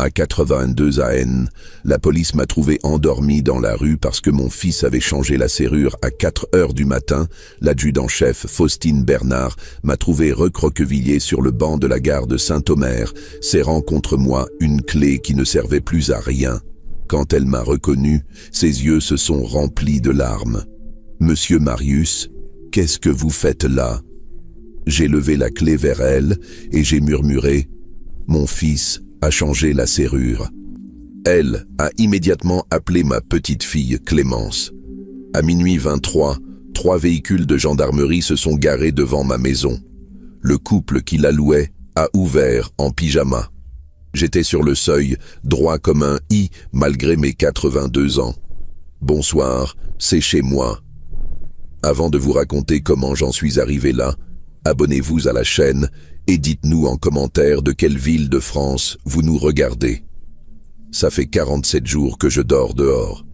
À 82 AN, la police m'a trouvé endormi dans la rue parce que mon fils avait changé la serrure à 4 heures du matin. L'adjudant-chef Faustine Bernard m'a trouvé recroquevillé sur le banc de la gare de Saint-Omer, serrant contre moi une clé qui ne servait plus à rien. Quand elle m'a reconnu, ses yeux se sont remplis de larmes. « Monsieur Marius, qu'est-ce que vous faites là ?» J'ai levé la clé vers elle et j'ai murmuré « Mon fils a changé la serrure. » Elle a immédiatement appelé ma petite fille Clémence. À minuit 23, 3 véhicules de gendarmerie se sont garés devant ma maison. Le couple qui la louait a ouvert en pyjama. J'étais sur le seuil, droit comme un i, malgré mes 82 ans. Bonsoir, c'est chez moi. Avant de vous raconter comment j'en suis arrivé là, abonnez-vous à la chaîne et dites-nous en commentaire de quelle ville de France vous nous regardez. Ça fait 47 jours que je dors dehors.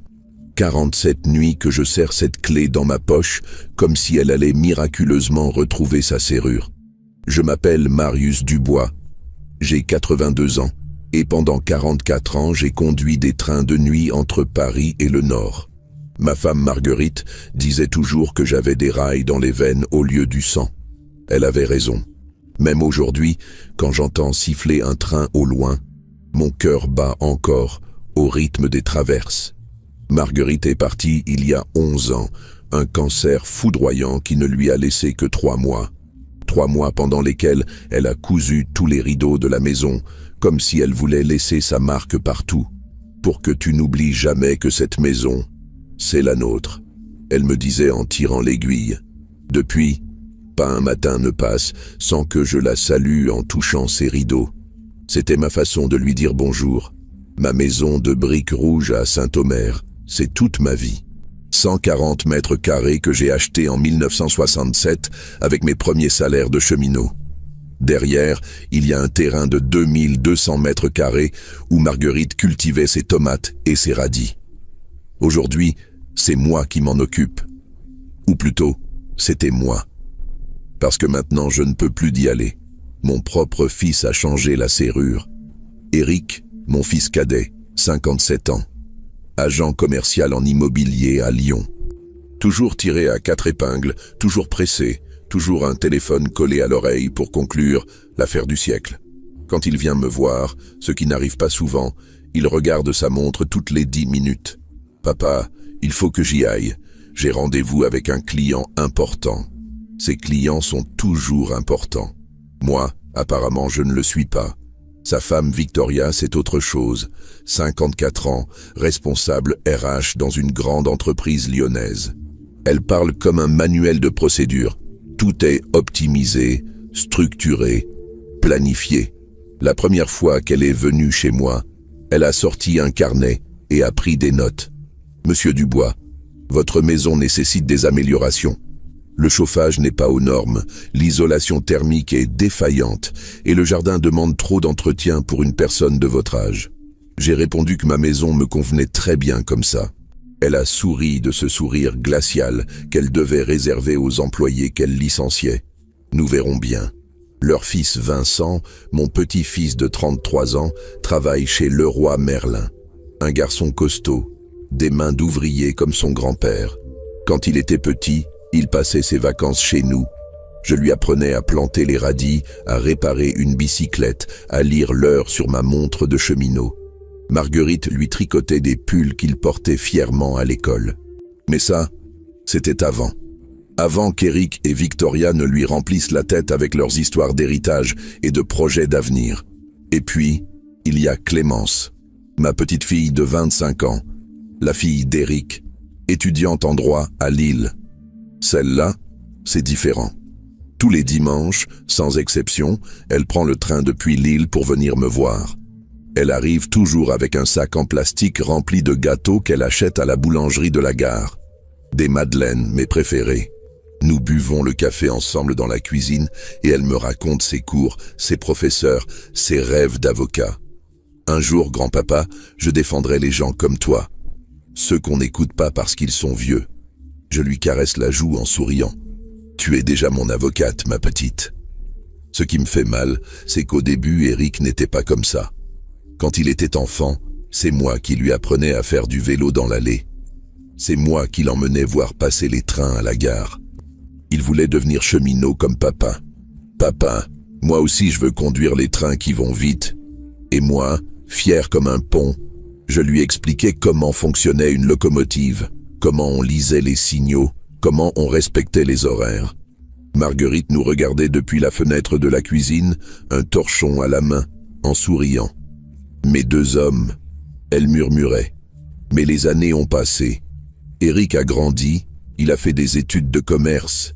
47 nuits que je serre cette clé dans ma poche comme si elle allait miraculeusement retrouver sa serrure. Je m'appelle Marius Dubois. J'ai 82 ans et pendant 44 ans, j'ai conduit des trains de nuit entre Paris et le Nord. Ma femme Marguerite disait toujours que j'avais des rails dans les veines au lieu du sang. Elle avait raison. Même aujourd'hui, quand j'entends siffler un train au loin, mon cœur bat encore au rythme des traverses. Marguerite est partie il y a 11 ans, un cancer foudroyant qui ne lui a laissé que 3 mois. 3 mois pendant lesquels elle a cousu tous les rideaux de la maison, comme si elle voulait laisser sa marque partout. Pour que tu n'oublies jamais que cette maison, c'est la nôtre, elle me disait en tirant l'aiguille. Depuis, pas un matin ne passe sans que je la salue en touchant ses rideaux. C'était ma façon de lui dire bonjour. Ma maison de briques rouges à Saint-Omer, c'est toute ma vie. 140 mètres carrés que j'ai acheté en 1967 avec mes premiers salaires de cheminot. Derrière, il y a un terrain de 2200 mètres carrés où Marguerite cultivait ses tomates et ses radis. Aujourd'hui, c'est moi qui m'en occupe. Ou plutôt, c'était moi. Parce que maintenant, je ne peux plus d'y aller. Mon propre fils a changé la serrure. Éric, mon fils cadet, 57 ans. Agent commercial en immobilier à Lyon. Toujours tiré à 4 épingles, toujours pressé, toujours un téléphone collé à l'oreille pour conclure l'affaire du siècle. Quand il vient me voir, ce qui n'arrive pas souvent, il regarde sa montre toutes les 10 minutes. « Papa, il faut que j'y aille. J'ai rendez-vous avec un client important. » Ces clients sont toujours importants. Moi, apparemment, je ne le suis pas. Sa femme Victoria, c'est autre chose. 54 ans, responsable RH dans une grande entreprise lyonnaise. Elle parle comme un manuel de procédure. Tout est optimisé, structuré, planifié. La première fois qu'elle est venue chez moi, elle a sorti un carnet et a pris des notes. « Monsieur Dubois, votre maison nécessite des améliorations. Le chauffage n'est pas aux normes, l'isolation thermique est défaillante et le jardin demande trop d'entretien pour une personne de votre âge. » J'ai répondu que ma maison me convenait très bien comme ça. Elle a souri de ce sourire glacial qu'elle devait réserver aux employés qu'elle licenciait. Nous verrons bien. Leur fils Vincent, mon petit-fils de 33 ans, travaille chez Leroy Merlin. Un garçon costaud, des mains d'ouvrier comme son grand-père. Quand il était petit, il passait ses vacances chez nous. Je lui apprenais à planter les radis, à réparer une bicyclette, à lire l'heure sur ma montre de cheminot. Marguerite lui tricotait des pulls qu'il portait fièrement à l'école. Mais ça, c'était avant. Avant qu'Éric et Victoria ne lui remplissent la tête avec leurs histoires d'héritage et de projets d'avenir. Et puis, il y a Clémence, ma petite fille de 25 ans, la fille d'Éric, étudiante en droit à Lille. Celle-là, c'est différent. Tous les dimanches, sans exception, elle prend le train depuis Lille pour venir me voir. Elle arrive toujours avec un sac en plastique rempli de gâteaux qu'elle achète à la boulangerie de la gare. Des madeleines, mes préférées. Nous buvons le café ensemble dans la cuisine et elle me raconte ses cours, ses professeurs, ses rêves d'avocat. Un jour, grand-papa, je défendrai les gens comme toi. Ceux qu'on n'écoute pas parce qu'ils sont vieux. Je lui caresse la joue en souriant. Tu es déjà mon avocate, ma petite. Ce qui me fait mal, c'est qu'au début, Éric n'était pas comme ça. Quand il était enfant, c'est moi qui lui apprenais à faire du vélo dans l'allée. C'est moi qui l'emmenais voir passer les trains à la gare. Il voulait devenir cheminot comme papa. Papa, moi aussi je veux conduire les trains qui vont vite. Et moi, fier comme un pont, je lui expliquais comment fonctionnait une locomotive, comment on lisait les signaux, comment on respectait les horaires. Marguerite nous regardait depuis la fenêtre de la cuisine, un torchon à la main, en souriant. Mes deux hommes, elle murmurait. Mais les années ont passé. Éric a grandi, il a fait des études de commerce.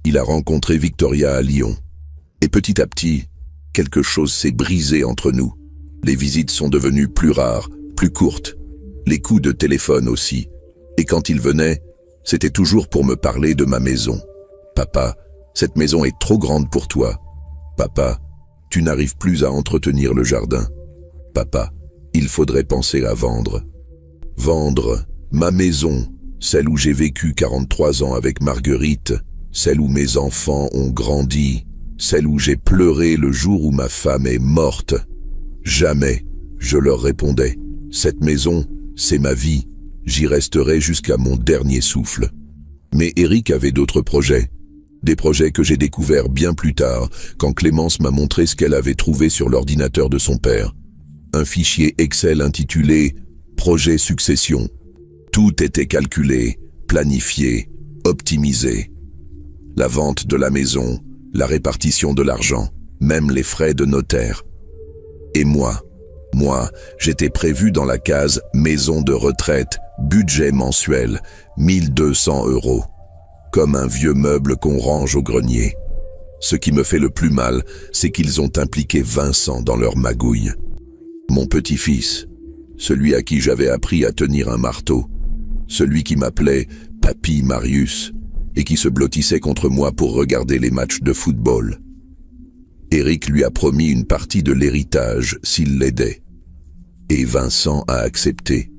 Il a rencontré Victoria à Lyon. Et petit à petit, quelque chose s'est brisé entre nous. Les visites sont devenues plus rares, plus courtes. Les coups de téléphone aussi. Et quand il venait, c'était toujours pour me parler de ma maison. Papa, cette maison est trop grande pour toi. Papa, tu n'arrives plus à entretenir le jardin. Papa, il faudrait penser à vendre. Vendre ma maison, celle où j'ai vécu 43 ans avec Marguerite, celle où mes enfants ont grandi, celle où j'ai pleuré le jour où ma femme est morte. Jamais, je leur répondais, cette maison, c'est ma vie, j'y resterai jusqu'à mon dernier souffle. Mais Éric avait d'autres projets. Des projets que j'ai découverts bien plus tard, quand Clémence m'a montré ce qu'elle avait trouvé sur l'ordinateur de son père. Un fichier Excel intitulé « Projet Succession ». Tout était calculé, planifié, optimisé. La vente de la maison, la répartition de l'argent, même les frais de notaire. Et moi, j'étais prévu dans la case « Maison de retraite », budget mensuel, 1200 €. Comme un vieux meuble qu'on range au grenier. Ce qui me fait le plus mal, c'est qu'ils ont impliqué Vincent dans leur magouille. Mon petit-fils, celui à qui j'avais appris à tenir un marteau, celui qui m'appelait « Papy Marius » et qui se blottissait contre moi pour regarder les matchs de football. Éric lui a promis une partie de l'héritage s'il l'aidait. Et Vincent a accepté.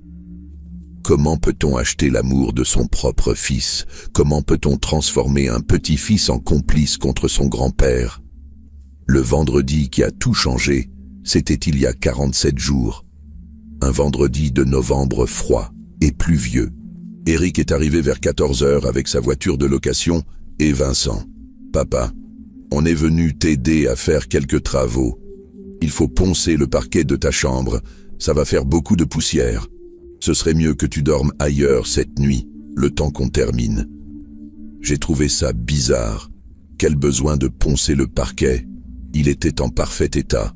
Comment peut-on acheter l'amour de son propre fils? Comment peut-on transformer un petit-fils en complice contre son grand-père? Le vendredi qui a tout changé, c'était il y a 47 jours. Un vendredi de novembre froid et pluvieux. Éric est arrivé vers 14 h avec sa voiture de location et Vincent. « Papa, on est venu t'aider à faire quelques travaux. Il faut poncer le parquet de ta chambre, ça va faire beaucoup de poussière. Ce serait mieux que tu dormes ailleurs cette nuit, le temps qu'on termine. » J'ai trouvé ça bizarre. Quel besoin de poncer le parquet? Il était en parfait état.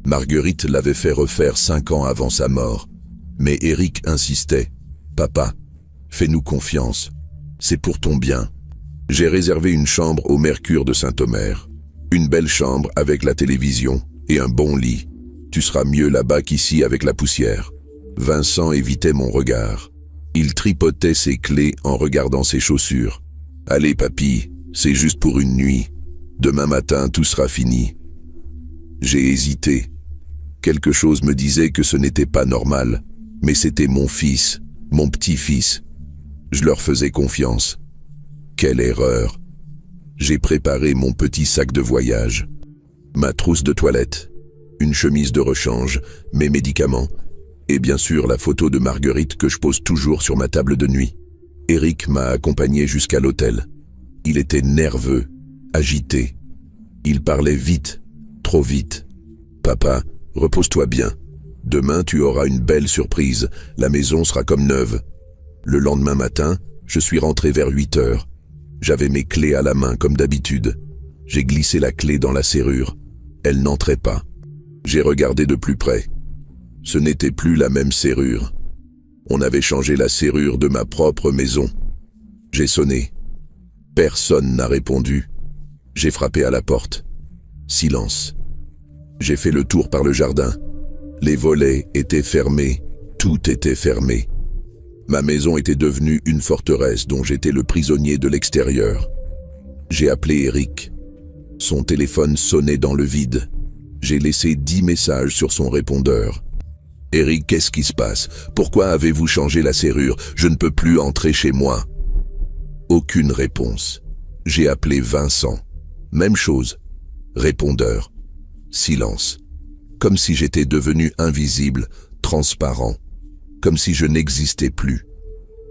Marguerite l'avait fait refaire 5 ans avant sa mort. Mais Éric insistait. « Papa, fais-nous confiance. C'est pour ton bien. » J'ai réservé une chambre au Mercure de Saint-Omer. Une belle chambre avec la télévision et un bon lit. Tu seras mieux là-bas qu'ici avec la poussière. Vincent évitait mon regard. Il tripotait ses clés en regardant ses chaussures. « Allez, papy, c'est juste pour une nuit. Demain matin, tout sera fini. » J'ai hésité. Quelque chose me disait que ce n'était pas normal, mais c'était mon fils, mon petit-fils. Je leur faisais confiance. Quelle erreur. J'ai préparé mon petit sac de voyage. Ma trousse de toilette, une chemise de rechange, mes médicaments, et bien sûr la photo de Marguerite que je pose toujours sur ma table de nuit. Éric m'a accompagné jusqu'à l'hôtel. Il était nerveux, agité. Il parlait vite, trop vite. « Papa, repose-toi bien. Demain, tu auras une belle surprise. La maison sera comme neuve. » Le lendemain matin, je suis rentré vers 8 h. J'avais mes clés à la main comme d'habitude. J'ai glissé la clé dans la serrure. Elle n'entrait pas. J'ai regardé de plus près. Ce n'était plus la même serrure. On avait changé la serrure de ma propre maison. J'ai sonné. Personne n'a répondu. J'ai frappé à la porte. Silence. J'ai fait le tour par le jardin. Les volets étaient fermés. Tout était fermé. Ma maison était devenue une forteresse dont j'étais le prisonnier de l'extérieur. J'ai appelé Éric. Son téléphone sonnait dans le vide. J'ai laissé 10 messages sur son répondeur. « Éric, qu'est-ce qui se passe? Pourquoi avez-vous changé la serrure? Je ne peux plus entrer chez moi. » Aucune réponse. J'ai appelé Vincent. Même chose. Répondeur. Silence. comme si j'étais devenu invisible, transparent, comme si je n'existais plus.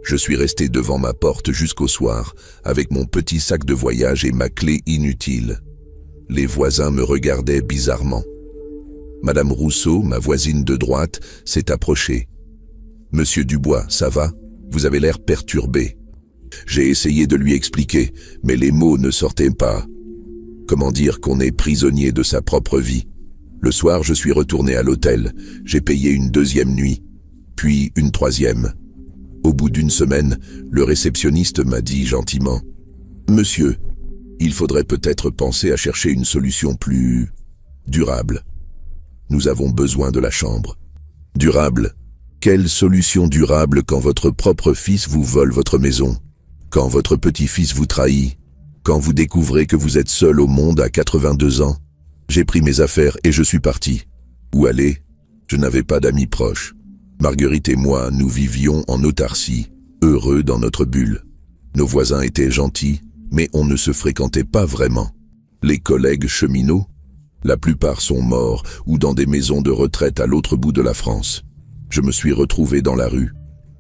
Je suis resté devant ma porte jusqu'au soir, avec mon petit sac de voyage et ma clé inutile. Les voisins me regardaient bizarrement. Madame Rousseau, ma voisine de droite, s'est approchée. « Monsieur Dubois, ça va? Vous avez l'air perturbé. » J'ai essayé de lui expliquer, mais les mots ne sortaient pas. Comment dire qu'on est prisonnier de sa propre vie? Le soir, je suis retourné à l'hôtel. J'ai payé une 2e nuit, puis une 3e. Au bout d'une semaine, le réceptionniste m'a dit gentiment « Monsieur, il faudrait peut-être penser à chercher une solution plus durable. Nous avons besoin de la chambre. » Durable? Quelle solution durable quand votre propre fils vous vole votre maison? Quand votre petit-fils vous trahit? Quand vous découvrez que vous êtes seul au monde à 82 ans? J'ai pris mes affaires et je suis parti. Où aller? Je n'avais pas d'amis proches. Marguerite et moi, nous vivions en autarcie, heureux dans notre bulle. Nos voisins étaient gentils, mais on ne se fréquentait pas vraiment. Les collègues cheminots? La plupart sont morts ou dans des maisons de retraite à l'autre bout de la France. Je me suis retrouvé dans la rue,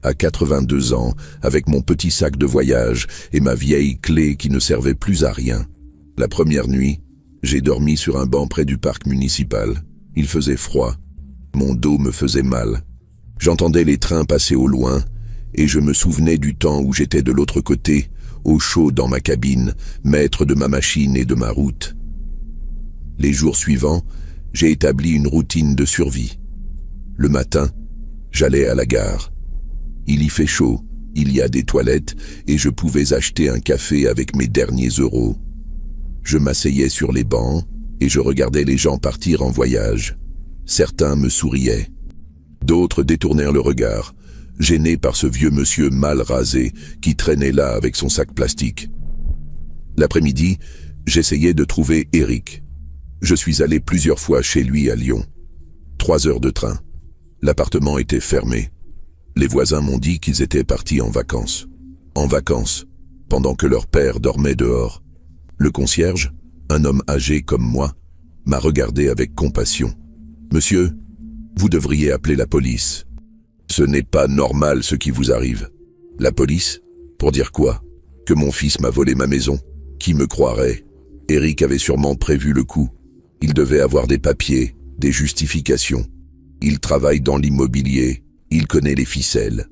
à 82 ans, avec mon petit sac de voyage et ma vieille clé qui ne servait plus à rien. La première nuit, j'ai dormi sur un banc près du parc municipal. Il faisait froid. Mon dos me faisait mal. J'entendais les trains passer au loin et je me souvenais du temps où j'étais de l'autre côté, au chaud dans ma cabine, maître de ma machine et de ma route. Les jours suivants, j'ai établi une routine de survie. Le matin, j'allais à la gare. Il y fait chaud, il y a des toilettes et je pouvais acheter un café avec mes derniers euros. Je m'asseyais sur les bancs et je regardais les gens partir en voyage. Certains me souriaient. D'autres détournèrent le regard, gênés par ce vieux monsieur mal rasé qui traînait là avec son sac plastique. L'après-midi, j'essayais de trouver Eric. Je suis allé plusieurs fois chez lui à Lyon. 3 heures de train. L'appartement était fermé. Les voisins m'ont dit qu'ils étaient partis en vacances. En vacances, pendant que leur père dormait dehors. Le concierge, un homme âgé comme moi, m'a regardé avec compassion. « Monsieur, vous devriez appeler la police. Ce n'est pas normal ce qui vous arrive. » La police? Pour dire quoi? Que mon fils m'a volé ma maison? Qui me croirait? Eric avait sûrement prévu le coup. Il devait avoir des papiers, des justifications. Il travaille dans l'immobilier, il connaît les ficelles.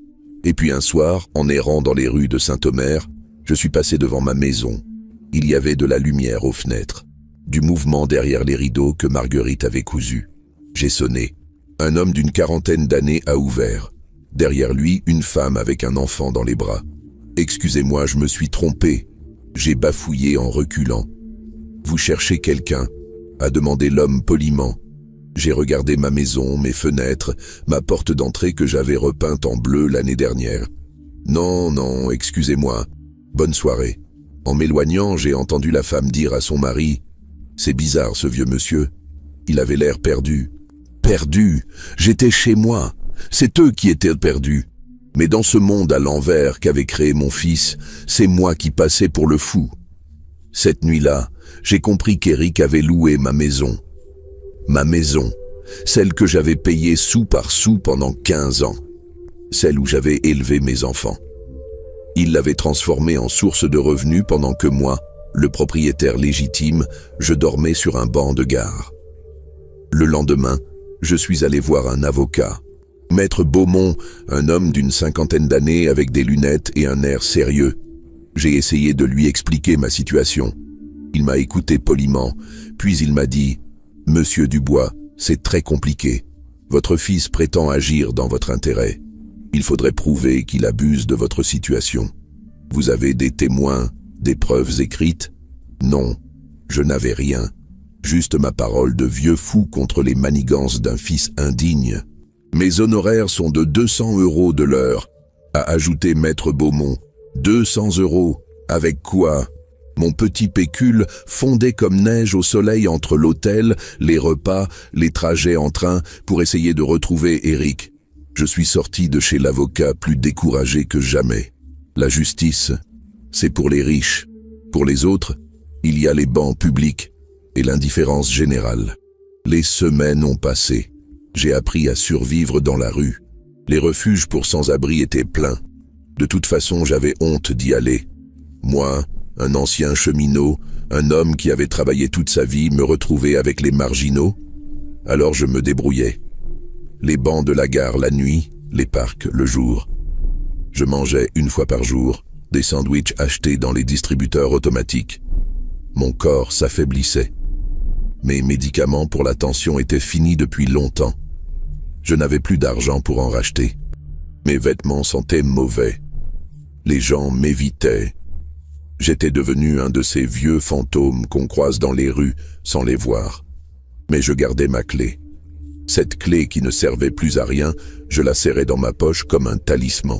Et puis un soir, en errant dans les rues de Saint-Omer, je suis passé devant ma maison. Il y avait de la lumière aux fenêtres, du mouvement derrière les rideaux que Marguerite avait cousus. J'ai sonné. Un homme d'une 40aine d'années a ouvert. Derrière lui, une femme avec un enfant dans les bras. « Excusez-moi, je me suis trompé. » J'ai bafouillé en reculant. « Vous cherchez quelqu'un ?» a demandé l'homme poliment. J'ai regardé ma maison, mes fenêtres, ma porte d'entrée que j'avais repeinte en bleu l'année dernière. « Non, non, excusez-moi. Bonne soirée. » En m'éloignant, j'ai entendu la femme dire à son mari « C'est bizarre ce vieux monsieur. Il avait l'air perdu. » Perdu? J'étais chez moi. C'est eux qui étaient perdus. Mais dans ce monde à l'envers qu'avait créé mon fils, c'est moi qui passais pour le fou. Cette nuit-là, j'ai compris qu'Eric avait loué ma maison. Ma maison, celle que j'avais payée sou par sou pendant 15 ans. Celle où j'avais élevé mes enfants. Il l'avait transformée en source de revenus pendant que moi, le propriétaire légitime, je dormais sur un banc de gare. Le lendemain, je suis allé voir un avocat. Maître Beaumont, un homme d'une 50aine d'années avec des lunettes et un air sérieux. J'ai essayé de lui expliquer ma situation. Il m'a écouté poliment, puis il m'a dit « Monsieur Dubois, c'est très compliqué. Votre fils prétend agir dans votre intérêt. Il faudrait prouver qu'il abuse de votre situation. Vous avez des témoins, des preuves écrites? » Non, je n'avais rien. Juste ma parole de vieux fou contre les manigances d'un fils indigne. Mes honoraires sont de 200 € de l'heure, a ajouté Maître Beaumont. 200 €, avec quoi? Mon petit pécule fondait comme neige au soleil entre l'hôtel, les repas, les trajets en train pour essayer de retrouver Eric. Je suis sorti de chez l'avocat plus découragé que jamais. La justice, c'est pour les riches. Pour les autres, il y a les bancs publics et l'indifférence générale. Les semaines ont passé. J'ai appris à survivre dans la rue. Les refuges pour sans-abri étaient pleins. De toute façon, j'avais honte d'y aller. Moi, un ancien cheminot, un homme qui avait travaillé toute sa vie, me retrouver avec les marginaux? Alors je me débrouillais. Les bancs de la gare la nuit, les parcs le jour. Je mangeais une fois par jour des sandwichs achetés dans les distributeurs automatiques. Mon corps s'affaiblissait. Mes médicaments pour la tension étaient finis depuis longtemps. Je n'avais plus d'argent pour en racheter. Mes vêtements sentaient mauvais. Les gens m'évitaient. J'étais devenu un de ces vieux fantômes qu'on croise dans les rues sans les voir. Mais je gardais ma clé. Cette clé qui ne servait plus à rien, je la serrais dans ma poche comme un talisman.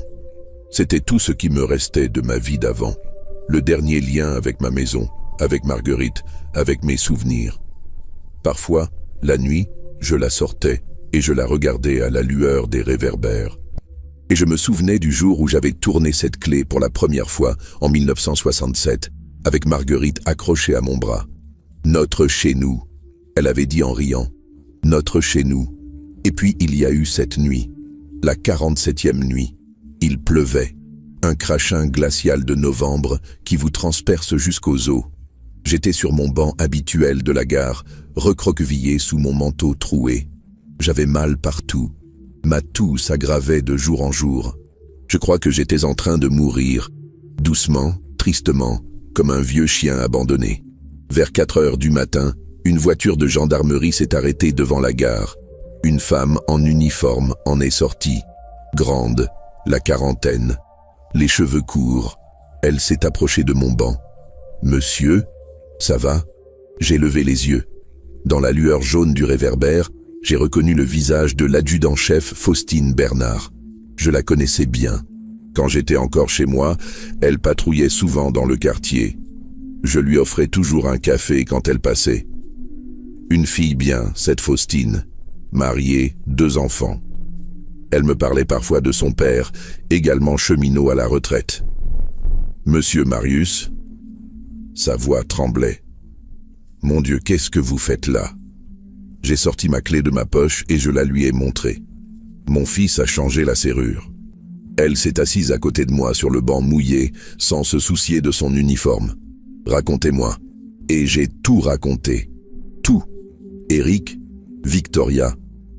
C'était tout ce qui me restait de ma vie d'avant. Le dernier lien avec ma maison, avec Marguerite, avec mes souvenirs. Parfois, la nuit, je la sortais et je la regardais à la lueur des réverbères. Et je me souvenais du jour où j'avais tourné cette clé pour la première fois, en 1967, avec Marguerite accrochée à mon bras. « Notre chez nous », elle avait dit en riant. « Notre chez nous ». Et puis il y a eu cette nuit, la 47e nuit. Il pleuvait, un crachin glacial de novembre qui vous transperce jusqu'aux os. J'étais sur mon banc habituel de la gare, recroquevillé sous mon manteau troué. J'avais mal partout. Ma toux s'aggravait de jour en jour. Je crois que j'étais en train de mourir, doucement, tristement, comme un vieux chien abandonné. Vers 4 heures du matin, une voiture de gendarmerie s'est arrêtée devant la gare. Une femme en uniforme en est sortie, grande, la quarantaine, les cheveux courts. Elle s'est approchée de mon banc. « Monsieur, ça va ?» J'ai levé les yeux. Dans la lueur jaune du réverbère, j'ai reconnu le visage de l'adjudant-chef Faustine Bernard. Je la connaissais bien. Quand j'étais encore chez moi, elle patrouillait souvent dans le quartier. Je lui offrais toujours un café quand elle passait. Une fille bien, cette Faustine. Mariée, 2 enfants. Elle me parlait parfois de son père, également cheminot à la retraite. « Monsieur Marius ?» Sa voix tremblait. « Mon Dieu, qu'est-ce que vous faites là ?» J'ai sorti ma clé de ma poche et je la lui ai montrée. Mon fils a changé la serrure. Elle s'est assise à côté de moi sur le banc mouillé, sans se soucier de son uniforme. « Racontez-moi. » Et j'ai tout raconté. Tout. Eric, Victoria,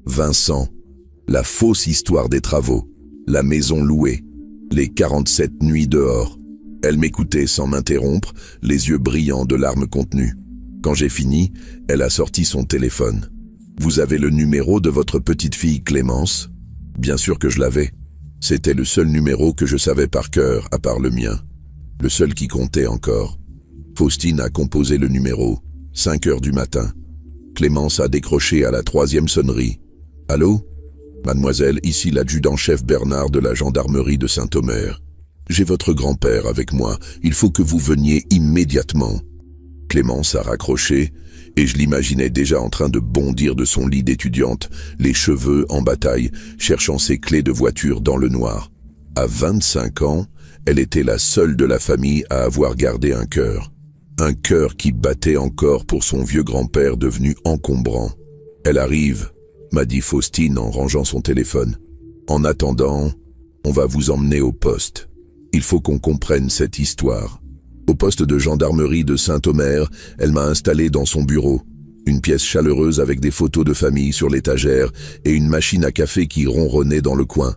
Vincent, la fausse histoire des travaux, la maison louée, les 47 nuits dehors. Elle m'écoutait sans m'interrompre, les yeux brillants de larmes contenues. Quand j'ai fini, elle a sorti son téléphone. « Vous avez le numéro de votre petite fille Clémence ?» Bien sûr que je l'avais. C'était le seul numéro que je savais par cœur, à part le mien. Le seul qui comptait encore. Faustine a composé le numéro, 5 heures du matin. Clémence a décroché à la 3e sonnerie. « Allô ? Mademoiselle, ici l'adjudant-chef Bernard de la gendarmerie de Saint-Omer. J'ai votre grand-père avec moi, il faut que vous veniez immédiatement. » Clémence a raccroché, et je l'imaginais déjà en train de bondir de son lit d'étudiante, les cheveux en bataille, cherchant ses clés de voiture dans le noir. À 25 ans, elle était la seule de la famille à avoir gardé un cœur. Un cœur qui battait encore pour son vieux grand-père devenu encombrant. « Elle arrive », m'a dit Faustine en rangeant son téléphone. « En attendant, on va vous emmener au poste. Il faut qu'on comprenne cette histoire. » Au poste de gendarmerie de Saint-Omer, elle m'a installé dans son bureau. Une pièce chaleureuse avec des photos de famille sur l'étagère et une machine à café qui ronronnait dans le coin.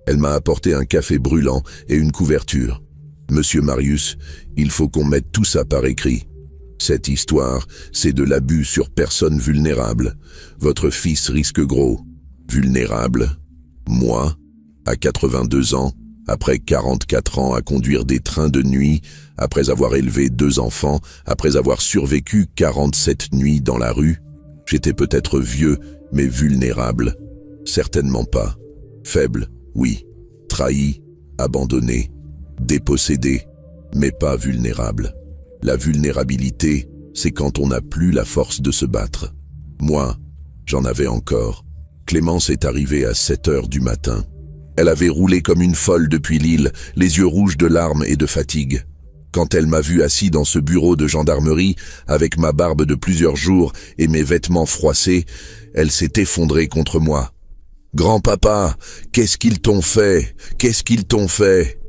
Elle m'a apporté un café brûlant et une couverture. « Monsieur Marius, il faut qu'on mette tout ça par écrit. Cette histoire, c'est de l'abus sur personne vulnérable. Votre fils risque gros. Vulnérable? Moi, à 82 ans, après 44 ans à conduire des trains de nuit, après avoir élevé 2 enfants, après avoir survécu 47 nuits dans la rue, j'étais peut-être vieux, mais vulnérable. Certainement pas. Faible, oui. Trahi, abandonné, dépossédé, mais pas vulnérable. La vulnérabilité, c'est quand on n'a plus la force de se battre. Moi, j'en avais encore. Clémence est arrivée à 7 heures du matin. Elle avait roulé comme une folle depuis Lille, les yeux rouges de larmes et de fatigue. Quand elle m'a vu assis dans ce bureau de gendarmerie, avec ma barbe de plusieurs jours et mes vêtements froissés, elle s'est effondrée contre moi. « Grand-papa, qu'est-ce qu'ils t'ont fait? Qu'est-ce qu'ils t'ont fait ?»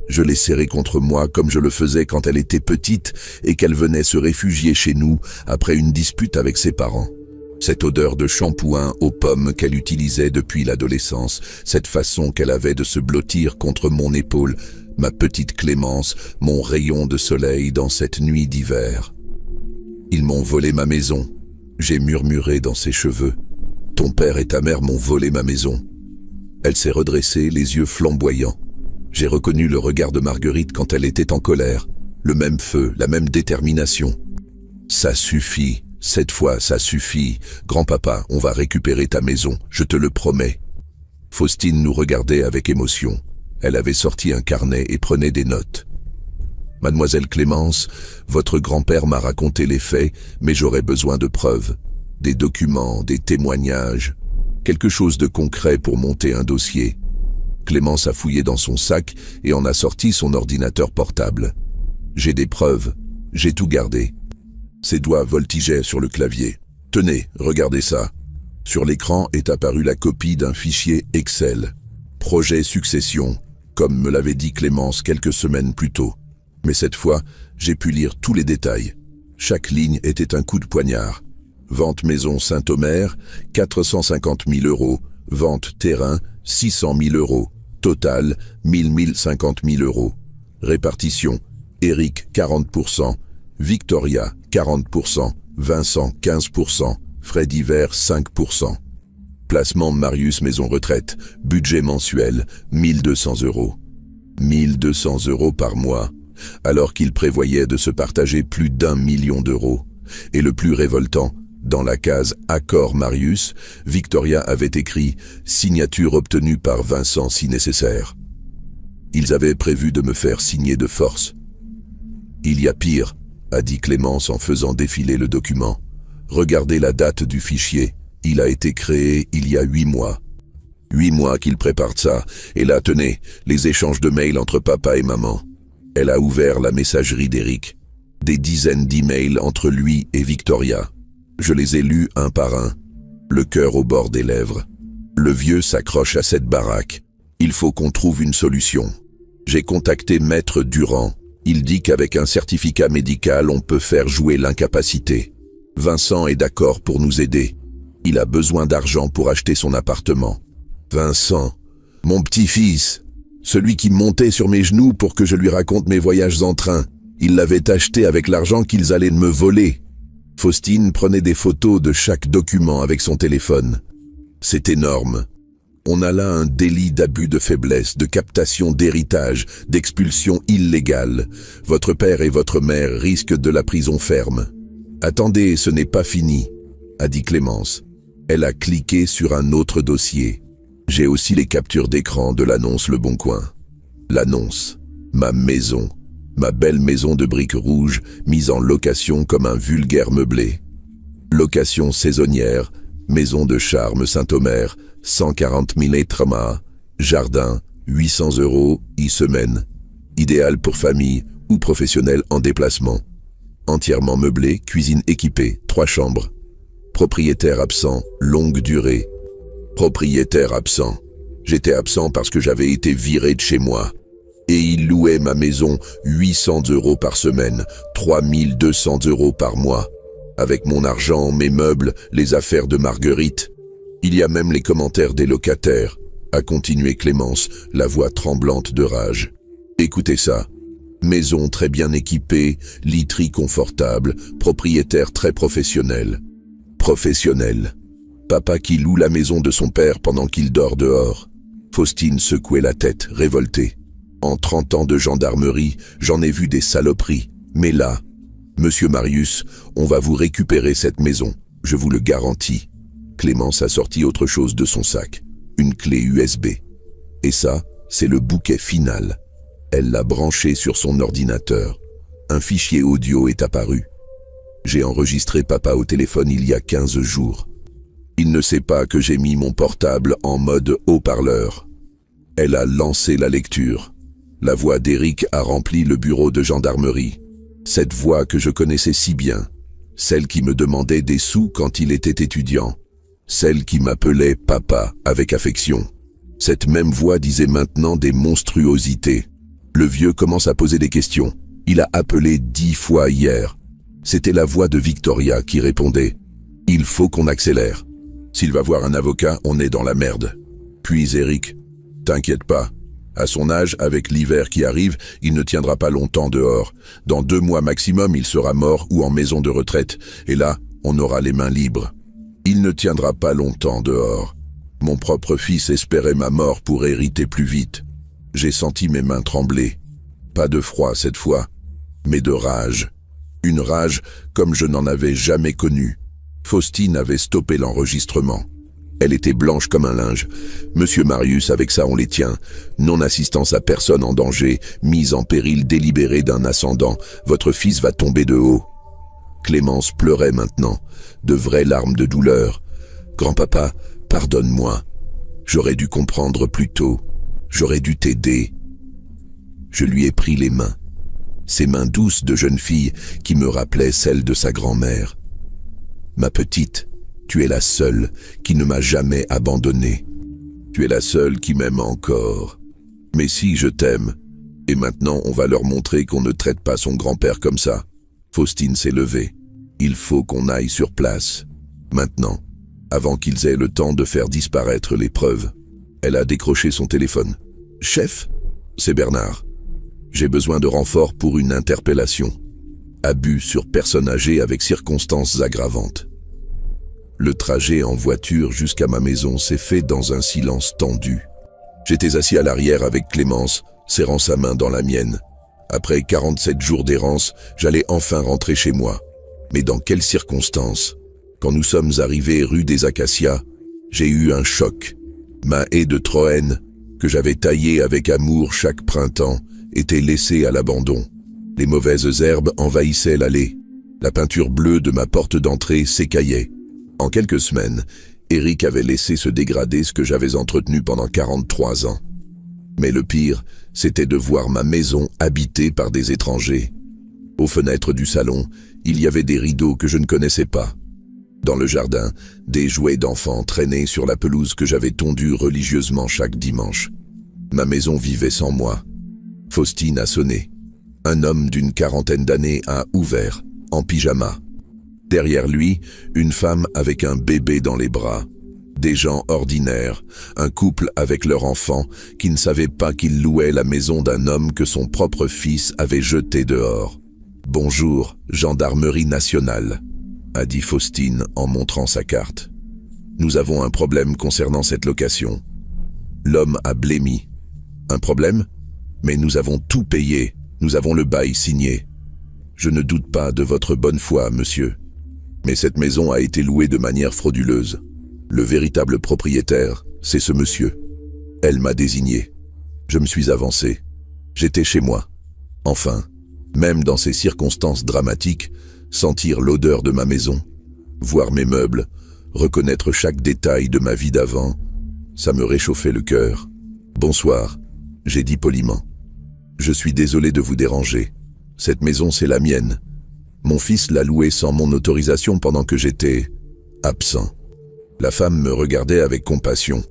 Je l'ai serrée contre moi comme je le faisais quand elle était petite et qu'elle venait se réfugier chez nous après une dispute avec ses parents. Cette odeur de shampoing aux pommes qu'elle utilisait depuis l'adolescence, cette façon qu'elle avait de se blottir contre mon épaule, ma petite Clémence, mon rayon de soleil dans cette nuit d'hiver. Ils m'ont volé ma maison. J'ai murmuré dans ses cheveux. Ton père et ta mère m'ont volé ma maison. Elle s'est redressée, les yeux flamboyants. J'ai reconnu le regard de Marguerite quand elle était en colère. Le même feu, la même détermination. Ça suffit. Cette fois, ça suffit. Grand-papa, on va récupérer ta maison, je te le promets. Faustine nous regardait avec émotion. Elle avait sorti un carnet et prenait des notes. Mademoiselle Clémence, votre grand-père m'a raconté les faits, mais j'aurais besoin de preuves. Des documents, des témoignages. Quelque chose de concret pour monter un dossier. Clémence a fouillé dans son sac et en a sorti son ordinateur portable. J'ai des preuves, j'ai tout gardé. Ses doigts voltigeaient sur le clavier. Tenez, regardez ça. Sur l'écran est apparue la copie d'un fichier Excel. Projet Succession, comme me l'avait dit Clémence quelques semaines plus tôt. Mais cette fois, j'ai pu lire tous les détails. Chaque ligne était un coup de poignard. Vente maison Saint-Omer, 450 000 €. Vente terrain, 600 000 €. Total, 1050 000 €. Répartition, Eric 40%, Victoria 40%, Vincent 15%, frais divers 5%. Placement Marius Maison Retraite, budget mensuel 1200 €. 1200 € par mois, alors qu'il prévoyait de se partager plus d'1 million d'euros. Et le plus révoltant, dans la case « Accord Marius », Victoria avait écrit « Signature obtenue par Vincent si nécessaire ». Ils avaient prévu de me faire signer de force. « Il y a pire », a dit Clémence en faisant défiler le document. « Regardez la date du fichier. Il a été créé il y a 8 mois. 8 mois qu'il prépare ça. Et là, tenez, les échanges de mails entre papa et maman. » Elle a ouvert la messagerie d'Eric. Des dizaines d'emails entre lui et Victoria. Je les ai lus un par un, le cœur au bord des lèvres. Le vieux s'accroche à cette baraque. Il faut qu'on trouve une solution. J'ai contacté Maître Durand. Il dit qu'avec un certificat médical, on peut faire jouer l'incapacité. Vincent est d'accord pour nous aider. Il a besoin d'argent pour acheter son appartement. Vincent, mon petit-fils, celui qui montait sur mes genoux pour que je lui raconte mes voyages en train. Il l'avait acheté avec l'argent qu'ils allaient me voler. Faustine prenait des photos de chaque document avec son téléphone. C'est énorme. On a là un délit d'abus de faiblesse, de captation d'héritage, d'expulsion illégale. Votre père et votre mère risquent de la prison ferme. Attendez, ce n'est pas fini, a dit Clémence. Elle a cliqué sur un autre dossier. J'ai aussi les captures d'écran de l'annonce Le Bon Coin. L'annonce. Ma maison. Ma belle maison de briques rouges, mise en location comme un vulgaire meublé. Location saisonnière, maison de charme Saint-Omer, 140 000 €, jardin, 800 € semaine. Idéal pour famille ou professionnel en déplacement. Entièrement meublé, cuisine équipée, 3 chambres. Propriétaire absent, longue durée. Propriétaire absent. J'étais absent parce que j'avais été viré de chez moi. Et il louait ma maison 800 € par semaine, 3200 € par mois. Avec mon argent, mes meubles, les affaires de Marguerite. Il y a même les commentaires des locataires, a continué Clémence, la voix tremblante de rage. Écoutez ça. Maison très bien équipée, literie confortable, propriétaire très professionnel. Professionnel. Papa qui loue la maison de son père pendant qu'il dort dehors. Faustine secouait la tête, révoltée. En 30 ans de gendarmerie, j'en ai vu des saloperies. Mais là, Monsieur Marius, on va vous récupérer cette maison, je vous le garantis. Clémence a sorti autre chose de son sac, une clé USB. Et ça, c'est le bouquet final. Elle l'a branché sur son ordinateur. Un fichier audio est apparu. J'ai enregistré papa au téléphone il y a 15 jours. Il ne sait pas que j'ai mis mon portable en mode haut-parleur. Elle a lancé la lecture. La voix d'Éric a rempli le bureau de gendarmerie. Cette voix que je connaissais si bien. Celle qui me demandait des sous quand il était étudiant. Celle qui m'appelait papa avec affection. Cette même voix disait maintenant des monstruosités. Le vieux commence à poser des questions. Il a appelé 10 fois hier. C'était la voix de Victoria qui répondait. Il faut qu'on accélère. S'il va voir un avocat, on est dans la merde. Puis Éric, t'inquiète pas. À son âge, avec l'hiver qui arrive, il ne tiendra pas longtemps dehors. Dans 2 mois maximum, il sera mort ou en maison de retraite. Et là, on aura les mains libres. Il ne tiendra pas longtemps dehors. Mon propre fils espérait ma mort pour hériter plus vite. J'ai senti mes mains trembler. Pas de froid cette fois, mais de rage. Une rage comme je n'en avais jamais connue. Faustine avait stoppé l'enregistrement. Elle était blanche comme un linge. Monsieur Marius, avec ça on les tient. Non-assistance à personne en danger, mise en péril délibéré d'un ascendant. Votre fils va tomber de haut. Clémence pleurait maintenant, de vraies larmes de douleur. Grand-papa, pardonne-moi. J'aurais dû comprendre plus tôt. J'aurais dû t'aider. Je lui ai pris les mains. Ces mains douces de jeune fille qui me rappelaient celles de sa grand-mère. Ma petite, tu es la seule qui ne m'a jamais abandonné. Tu es la seule qui m'aime encore. Mais si, je t'aime. Et maintenant, on va leur montrer qu'on ne traite pas son grand-père comme ça. Faustine s'est levée. Il faut qu'on aille sur place. Maintenant, avant qu'ils aient le temps de faire disparaître les preuves. Elle a décroché son téléphone. « Chef, c'est Bernard. J'ai besoin de renfort pour une interpellation. Abus sur personne âgée avec circonstances aggravantes. » Le trajet en voiture jusqu'à ma maison s'est fait dans un silence tendu. J'étais assis à l'arrière avec Clémence, serrant sa main dans la mienne. Après 47 jours d'errance, j'allais enfin rentrer chez moi. Mais dans quelles circonstances? Quand nous sommes arrivés rue des Acacias, j'ai eu un choc. Ma haie de Troène, que j'avais taillée avec amour chaque printemps, était laissée à l'abandon. Les mauvaises herbes envahissaient l'allée. La peinture bleue de ma porte d'entrée s'écaillait. En quelques semaines, Éric avait laissé se dégrader ce que j'avais entretenu pendant 43 ans. Mais le pire, c'était de voir ma maison habitée par des étrangers. Aux fenêtres du salon, il y avait des rideaux que je ne connaissais pas. Dans le jardin, des jouets d'enfants traînaient sur la pelouse que j'avais tondue religieusement chaque dimanche. Ma maison vivait sans moi. Faustine a sonné. Un homme d'une 40aine d'années a ouvert, en pyjama. Derrière lui, une femme avec un bébé dans les bras. Des gens ordinaires, un couple avec leur enfant qui ne savait pas qu'il louait la maison d'un homme que son propre fils avait jeté dehors. « Bonjour, gendarmerie nationale », a dit Faustine en montrant sa carte. « Nous avons un problème concernant cette location. » L'homme a blêmi. « Un problème? Mais nous avons tout payé, nous avons le bail signé. Je ne doute pas de votre bonne foi, monsieur. Mais cette maison a été louée de manière frauduleuse. Le véritable propriétaire, c'est ce monsieur. » Elle m'a désigné. Je me suis avancé. J'étais chez moi. Enfin, même dans ces circonstances dramatiques, sentir l'odeur de ma maison, voir mes meubles, reconnaître chaque détail de ma vie d'avant, ça me réchauffait le cœur. « Bonsoir », j'ai dit poliment. « Je suis désolé de vous déranger. Cette maison, c'est la mienne. Mon fils l'a louée sans mon autorisation pendant que j'étais absent. » La femme me regardait avec compassion.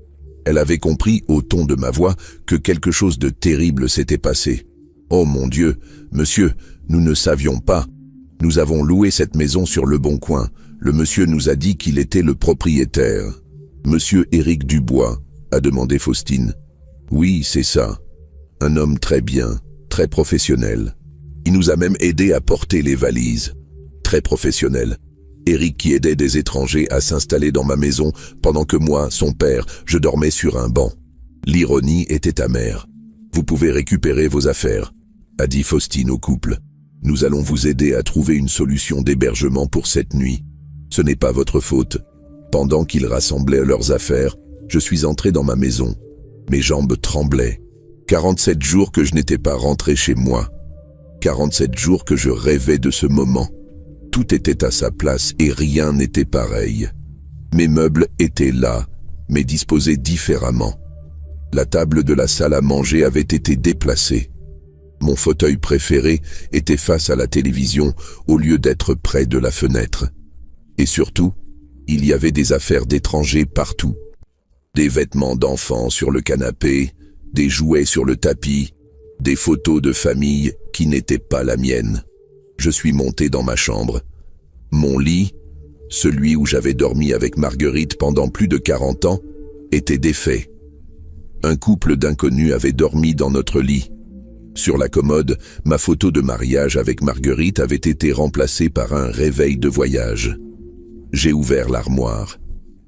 Elle avait compris au ton de ma voix que quelque chose de terrible s'était passé. « Oh mon Dieu, monsieur, nous ne savions pas. Nous avons loué cette maison sur le Bon Coin. Le monsieur nous a dit qu'il était le propriétaire. »« Monsieur Éric Dubois ?» a demandé Faustine. « Oui, c'est ça. Un homme très bien, très professionnel. Il nous a même aidé à porter les valises. Très professionnel. Éric qui aidait des étrangers à s'installer dans ma maison pendant que moi, son père, je dormais sur un banc. L'ironie était amère. « Vous pouvez récupérer vos affaires », a dit Faustine au couple. « Nous allons vous aider à trouver une solution d'hébergement pour cette nuit. Ce n'est pas votre faute. » Pendant qu'ils rassemblaient leurs affaires, je suis entré dans ma maison. Mes jambes tremblaient. 47 jours que je n'étais pas rentré chez moi. 47 jours que je rêvais de ce moment. Tout était à sa place et rien n'était pareil. Mes meubles étaient là, mais disposés différemment. La table de la salle à manger avait été déplacée. Mon fauteuil préféré était face à la télévision au lieu d'être près de la fenêtre. Et surtout, il y avait des affaires d'étrangers partout. Des vêtements d'enfants sur le canapé, des jouets sur le tapis, des photos de famille qui n'étaient pas la mienne. Je suis monté dans ma chambre. Mon lit, celui où j'avais dormi avec Marguerite pendant plus de 40 ans, était défait. Un couple d'inconnus avait dormi dans notre lit. Sur la commode, ma photo de mariage avec Marguerite avait été remplacée par un réveil de voyage. J'ai ouvert l'armoire.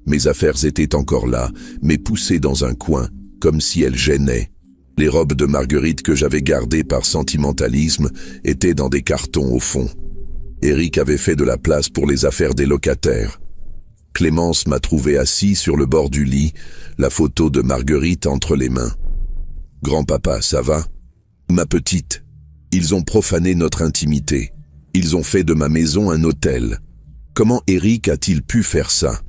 Mes affaires étaient encore là, mais poussées dans un coin, comme si elles gênaient. Les robes de Marguerite que j'avais gardées par sentimentalisme étaient dans des cartons au fond. Eric avait fait de la place pour les affaires des locataires. Clémence m'a trouvé assis sur le bord du lit, la photo de Marguerite entre les mains. « Grand-papa, ça va ? Ma petite, ils ont profané notre intimité. Ils ont fait de ma maison un hôtel. Comment Eric a-t-il pu faire ça ? »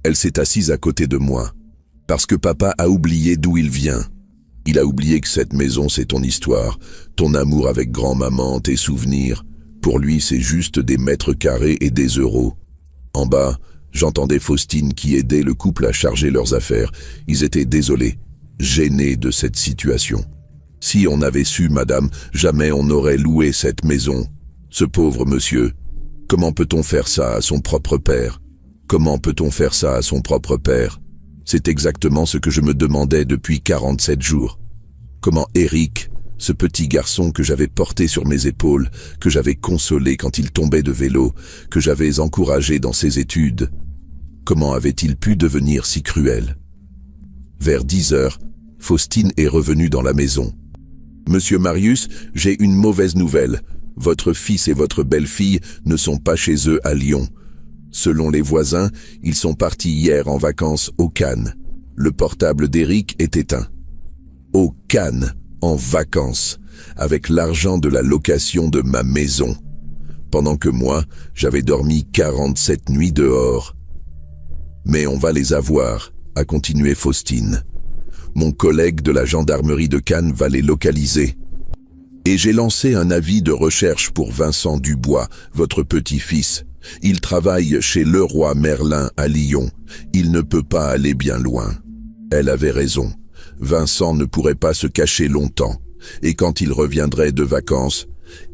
Elle s'est assise à côté de moi. « Parce que papa a oublié d'où il vient. Il a oublié que cette maison, c'est ton histoire, ton amour avec grand-maman, tes souvenirs. Pour lui, c'est juste des mètres carrés et des euros. » En bas, j'entendais Faustine qui aidait le couple à charger leurs affaires. Ils étaient désolés, gênés de cette situation. « Si on avait su, madame, jamais on n'aurait loué cette maison. Ce pauvre monsieur, comment peut-on faire ça à son propre père ? Comment peut-on faire ça à son propre père ? C'est exactement ce que je me demandais depuis 47 jours. Comment Eric, ce petit garçon que j'avais porté sur mes épaules, que j'avais consolé quand il tombait de vélo, que j'avais encouragé dans ses études, comment avait-il pu devenir si cruel ? Vers 10 heures, Faustine est revenue dans la maison. « Monsieur Marius, j'ai une mauvaise nouvelle. Votre fils et votre belle-fille ne sont pas chez eux à Lyon. Selon les voisins, ils sont partis hier en vacances au Cannes. Le portable d'Eric est éteint. » Au Cannes, en vacances, avec l'argent de la location de ma maison. Pendant que moi, j'avais dormi 47 nuits dehors. « Mais on va les avoir », a continué Faustine. Mon collègue de la gendarmerie de Cannes va les localiser. Et j'ai lancé un avis de recherche pour Vincent Dubois, votre petit-fils. Il travaille chez Leroy Merlin à Lyon. Il ne peut pas aller bien loin. Elle avait raison. Vincent ne pourrait pas se cacher longtemps. Et quand il reviendrait de vacances,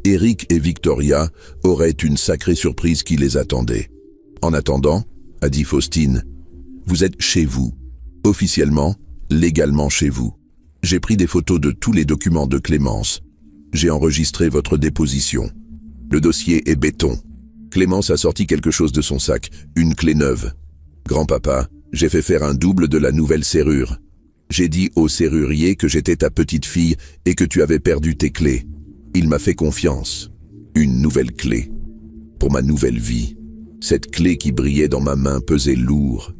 Eric et Victoria auraient une sacrée surprise qui les attendait. En attendant, a dit Faustine, vous êtes chez vous. Officiellement, légalement chez vous. J'ai pris des photos de tous les documents de Clémence. J'ai enregistré votre déposition. Le dossier est béton. Clémence a sorti quelque chose de son sac, une clé neuve. Grand-papa, j'ai fait faire un double de la nouvelle serrure. J'ai dit au serrurier que j'étais ta petite fille et que tu avais perdu tes clés. Il m'a fait confiance. Une nouvelle clé. Pour ma nouvelle vie. Cette clé qui brillait dans ma main pesait lourd.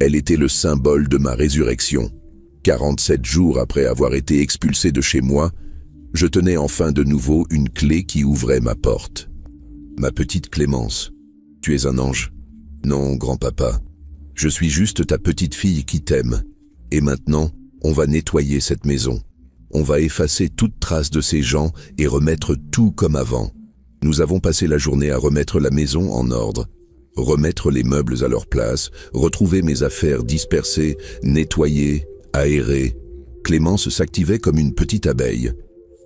Elle était le symbole de ma résurrection. 47 jours après avoir été expulsé de chez moi, je tenais enfin de nouveau une clé qui ouvrait ma porte. Ma petite Clémence, tu es un ange. Non, grand-papa, je suis juste ta petite fille qui t'aime. Et maintenant, on va nettoyer cette maison. On va effacer toute trace de ces gens et remettre tout comme avant. Nous avons passé la journée à remettre la maison en ordre, remettre les meubles à leur place, retrouver mes affaires dispersées, nettoyer, aérer. Clémence s'activait comme une petite abeille.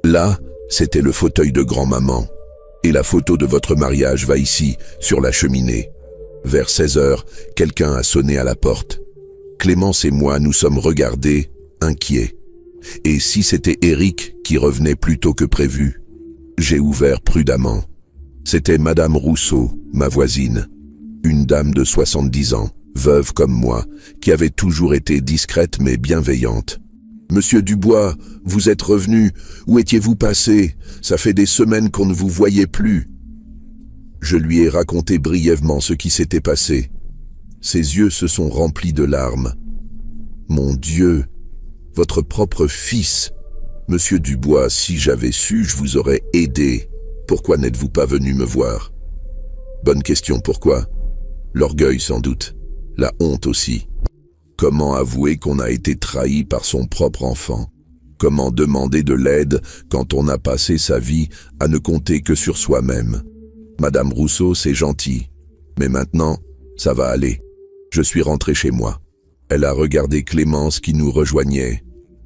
Là, c'était le fauteuil de grand-maman. Et la photo de votre mariage va ici, sur la cheminée. Vers 16 heures, quelqu'un a sonné à la porte. Clémence et moi nous sommes regardés, inquiets. Et si c'était Eric qui revenait plus tôt que prévu? J'ai ouvert prudemment. C'était Madame Rousseau, ma voisine. Une dame de 70 ans, veuve comme moi, qui avait toujours été discrète mais bienveillante. « Monsieur Dubois, vous êtes revenu. Où étiez-vous passé? Ça fait des semaines qu'on ne vous voyait plus. » Je lui ai raconté brièvement ce qui s'était passé. Ses yeux se sont remplis de larmes. « Mon Dieu, votre propre fils. Monsieur Dubois, si j'avais su, je vous aurais aidé. Pourquoi n'êtes-vous pas venu me voir? » Bonne question, pourquoi? L'orgueil sans doute, la honte aussi. Comment avouer qu'on a été trahi par son propre enfant? Comment demander de l'aide quand on a passé sa vie à ne compter que sur soi-même? Madame Rousseau, c'est gentil. Mais maintenant, ça va aller. Je suis rentré chez moi. Elle a regardé Clémence qui nous rejoignait.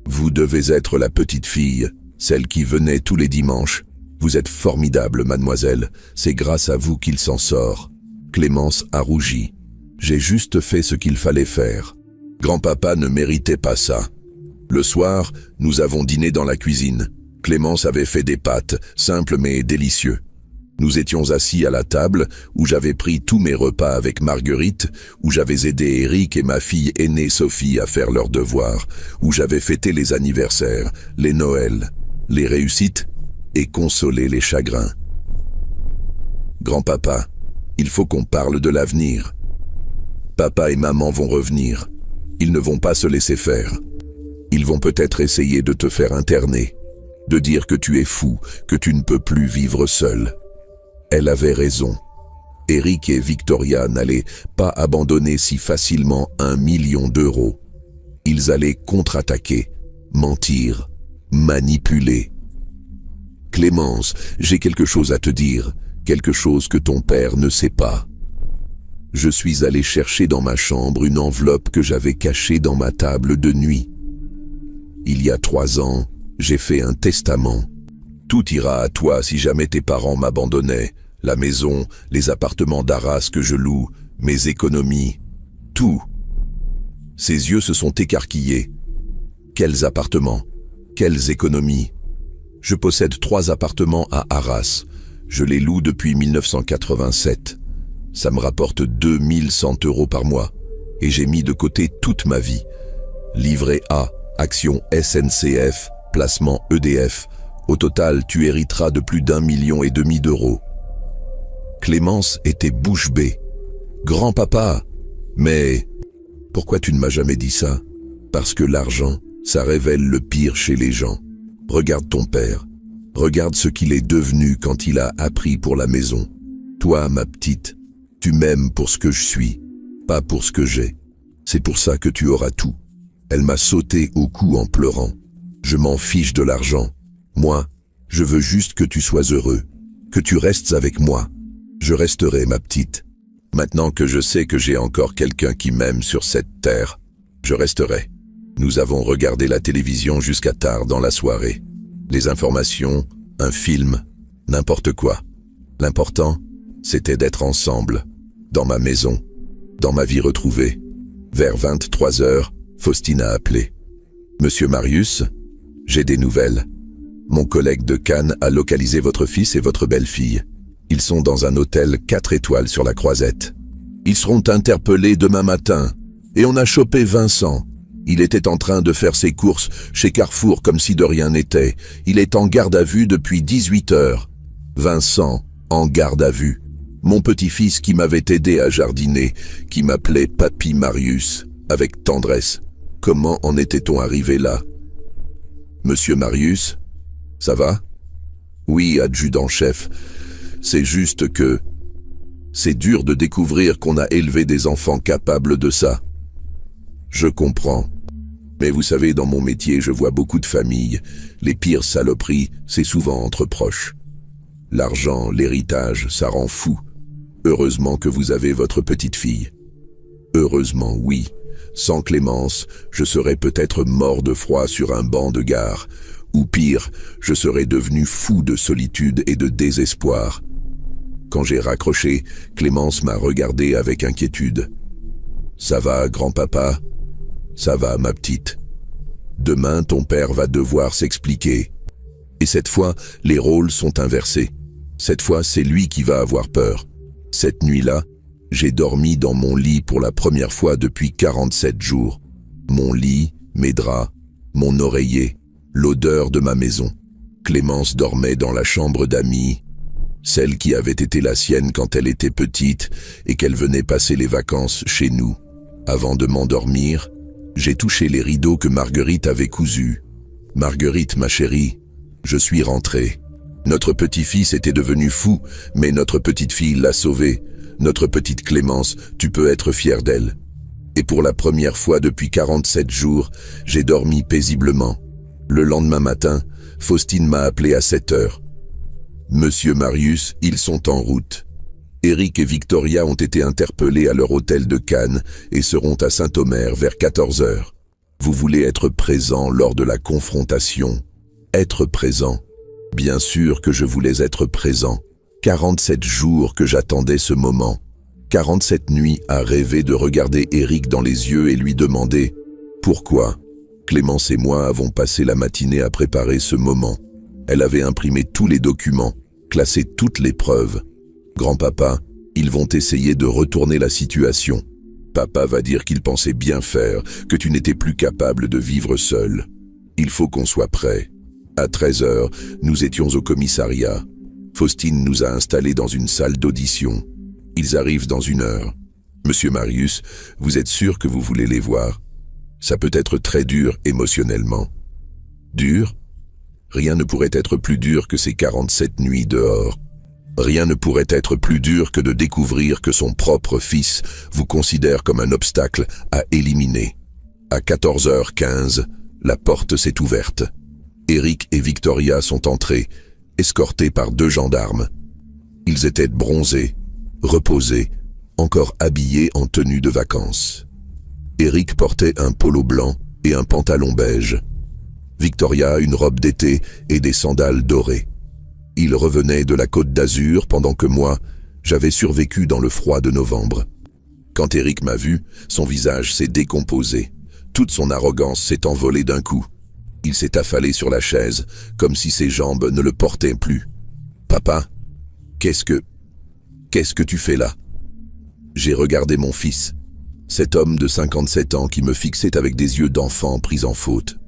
Vous devez être la petite fille, celle qui venait tous les dimanches. Vous êtes formidable, mademoiselle. C'est grâce à vous qu'il s'en sort. Clémence a rougi. J'ai juste fait ce qu'il fallait faire. Grand-papa ne méritait pas ça. Le soir, nous avons dîné dans la cuisine. Clémence avait fait des pâtes, simples mais délicieux. Nous étions assis à la table, où j'avais pris tous mes repas avec Marguerite, où j'avais aidé Eric et ma fille aînée Sophie à faire leurs devoirs, où j'avais fêté les anniversaires, les Noëls, les réussites et consolé les chagrins. Grand-papa, il faut qu'on parle de l'avenir. Papa et maman vont revenir. Ils ne vont pas se laisser faire. Ils vont peut-être essayer de te faire interner, de dire que tu es fou, que tu ne peux plus vivre seul. Elle avait raison. Eric et Victoria n'allaient pas abandonner si facilement 1 million d'euros. Ils allaient contre-attaquer, mentir, manipuler. Clémence, j'ai quelque chose à te dire, quelque chose que ton père ne sait pas. Je suis allé chercher dans ma chambre une enveloppe que j'avais cachée dans ma table de nuit. Il y a 3 ans, j'ai fait un testament. Tout ira à toi si jamais tes parents m'abandonnaient. La maison, les appartements d'Arras que je loue, mes économies, tout. Ses yeux se sont écarquillés. Quels appartements? Quelles économies? Je possède 3 appartements à Arras. Je les loue depuis 1987. Ça me rapporte 2100 € par mois. Et j'ai mis de côté toute ma vie. Livret A, action SNCF, placement EDF. Au total, tu hériteras de plus d'1,5 million d'euros. Clémence était bouche bée. Grand-papa, mais pourquoi tu ne m'as jamais dit ça? Parce que l'argent, ça révèle le pire chez les gens. Regarde ton père. Regarde ce qu'il est devenu quand il a appris pour la maison. Toi, ma petite, tu m'aimes pour ce que je suis, pas pour ce que j'ai. C'est pour ça que tu auras tout. Elle m'a sauté au cou en pleurant. Je m'en fiche de l'argent. Moi, je veux juste que tu sois heureux, que tu restes avec moi. Je resterai, ma petite. Maintenant que je sais que j'ai encore quelqu'un qui m'aime sur cette terre, je resterai. Nous avons regardé la télévision jusqu'à tard dans la soirée. Les informations, un film, n'importe quoi. L'important, c'était d'être ensemble, dans ma maison, dans ma vie retrouvée. Vers 23 h, Faustine a appelé. « Monsieur Marius, j'ai des nouvelles. Mon collègue de Cannes a localisé votre fils et votre belle-fille. Ils sont dans un hôtel 4 étoiles sur la Croisette. Ils seront interpellés demain matin. Et on a chopé Vincent. Il était en train de faire ses courses chez Carrefour comme si de rien n'était. Il est en garde à vue depuis 18 h. Vincent, en garde à vue. Mon petit-fils qui m'avait aidé à jardiner, qui m'appelait Papy Marius, avec tendresse. Comment en était-on arrivé là? Monsieur Marius, ça va? Oui, adjudant-chef. C'est juste que c'est dur de découvrir qu'on a élevé des enfants capables de ça. Je comprends. Mais vous savez, dans mon métier, je vois beaucoup de familles. Les pires saloperies, c'est souvent entre proches. L'argent, l'héritage, ça rend fou. Heureusement que vous avez votre petite fille. Heureusement, oui. Sans Clémence, je serais peut-être mort de froid sur un banc de gare. Ou pire, je serais devenu fou de solitude et de désespoir. Quand j'ai raccroché, Clémence m'a regardé avec inquiétude. « Ça va, grand-papa ? Ça va, ma petite. Demain, ton père va devoir s'expliquer. Et cette fois, les rôles sont inversés. Cette fois, c'est lui qui va avoir peur. Cette nuit-là, j'ai dormi dans mon lit pour la première fois depuis 47 jours. Mon lit, mes draps, mon oreiller, l'odeur de ma maison. Clémence dormait dans la chambre d'amis, celle qui avait été la sienne quand elle était petite et qu'elle venait passer les vacances chez nous. Avant de m'endormir, j'ai touché les rideaux que Marguerite avait cousus. « Marguerite, ma chérie, je suis rentré. Notre petit-fils était devenu fou, mais notre petite-fille l'a sauvé. Notre petite Clémence, tu peux être fière d'elle. » Et pour la première fois depuis 47 jours, j'ai dormi paisiblement. Le lendemain matin, Faustine m'a appelé à 7 heures. Monsieur Marius, ils sont en route. Eric et Victoria ont été interpellés à leur hôtel de Cannes et seront à Saint-Omer vers 14 heures. Vous voulez être présent lors de la confrontation. Être présent. Bien sûr que je voulais être présent. 47 jours que j'attendais ce moment. 47 nuits à rêver de regarder Eric dans les yeux et lui demander « Pourquoi ?» Clémence et moi avons passé la matinée à préparer ce moment. Elle avait imprimé tous les documents, classé toutes les preuves. Grand-papa, ils vont essayer de retourner la situation. Papa va dire qu'il pensait bien faire, que tu n'étais plus capable de vivre seul. Il faut qu'on soit prêt. À 13 heures, nous étions au commissariat. Faustine nous a installés dans une salle d'audition. Ils arrivent dans 1 heure. Monsieur Marius, vous êtes sûr que vous voulez les voir? Ça peut être très dur émotionnellement. Dur? Rien ne pourrait être plus dur que ces 47 nuits dehors. Rien ne pourrait être plus dur que de découvrir que son propre fils vous considère comme un obstacle à éliminer. À 14h15, la porte s'est ouverte. Eric et Victoria sont entrés, escortés par 2 gendarmes. Ils étaient bronzés, reposés, encore habillés en tenue de vacances. Eric portait un polo blanc et un pantalon beige. Victoria une robe d'été et des sandales dorées. Il revenait de la Côte d'Azur pendant que moi, j'avais survécu dans le froid de novembre. Quand Eric m'a vu, son visage s'est décomposé. Toute son arrogance s'est envolée d'un coup. Il s'est affalé sur la chaise, comme si ses jambes ne le portaient plus. « Papa, qu'est-ce que tu fais là ?» J'ai regardé mon fils, cet homme de 57 ans qui me fixait avec des yeux d'enfant pris en faute.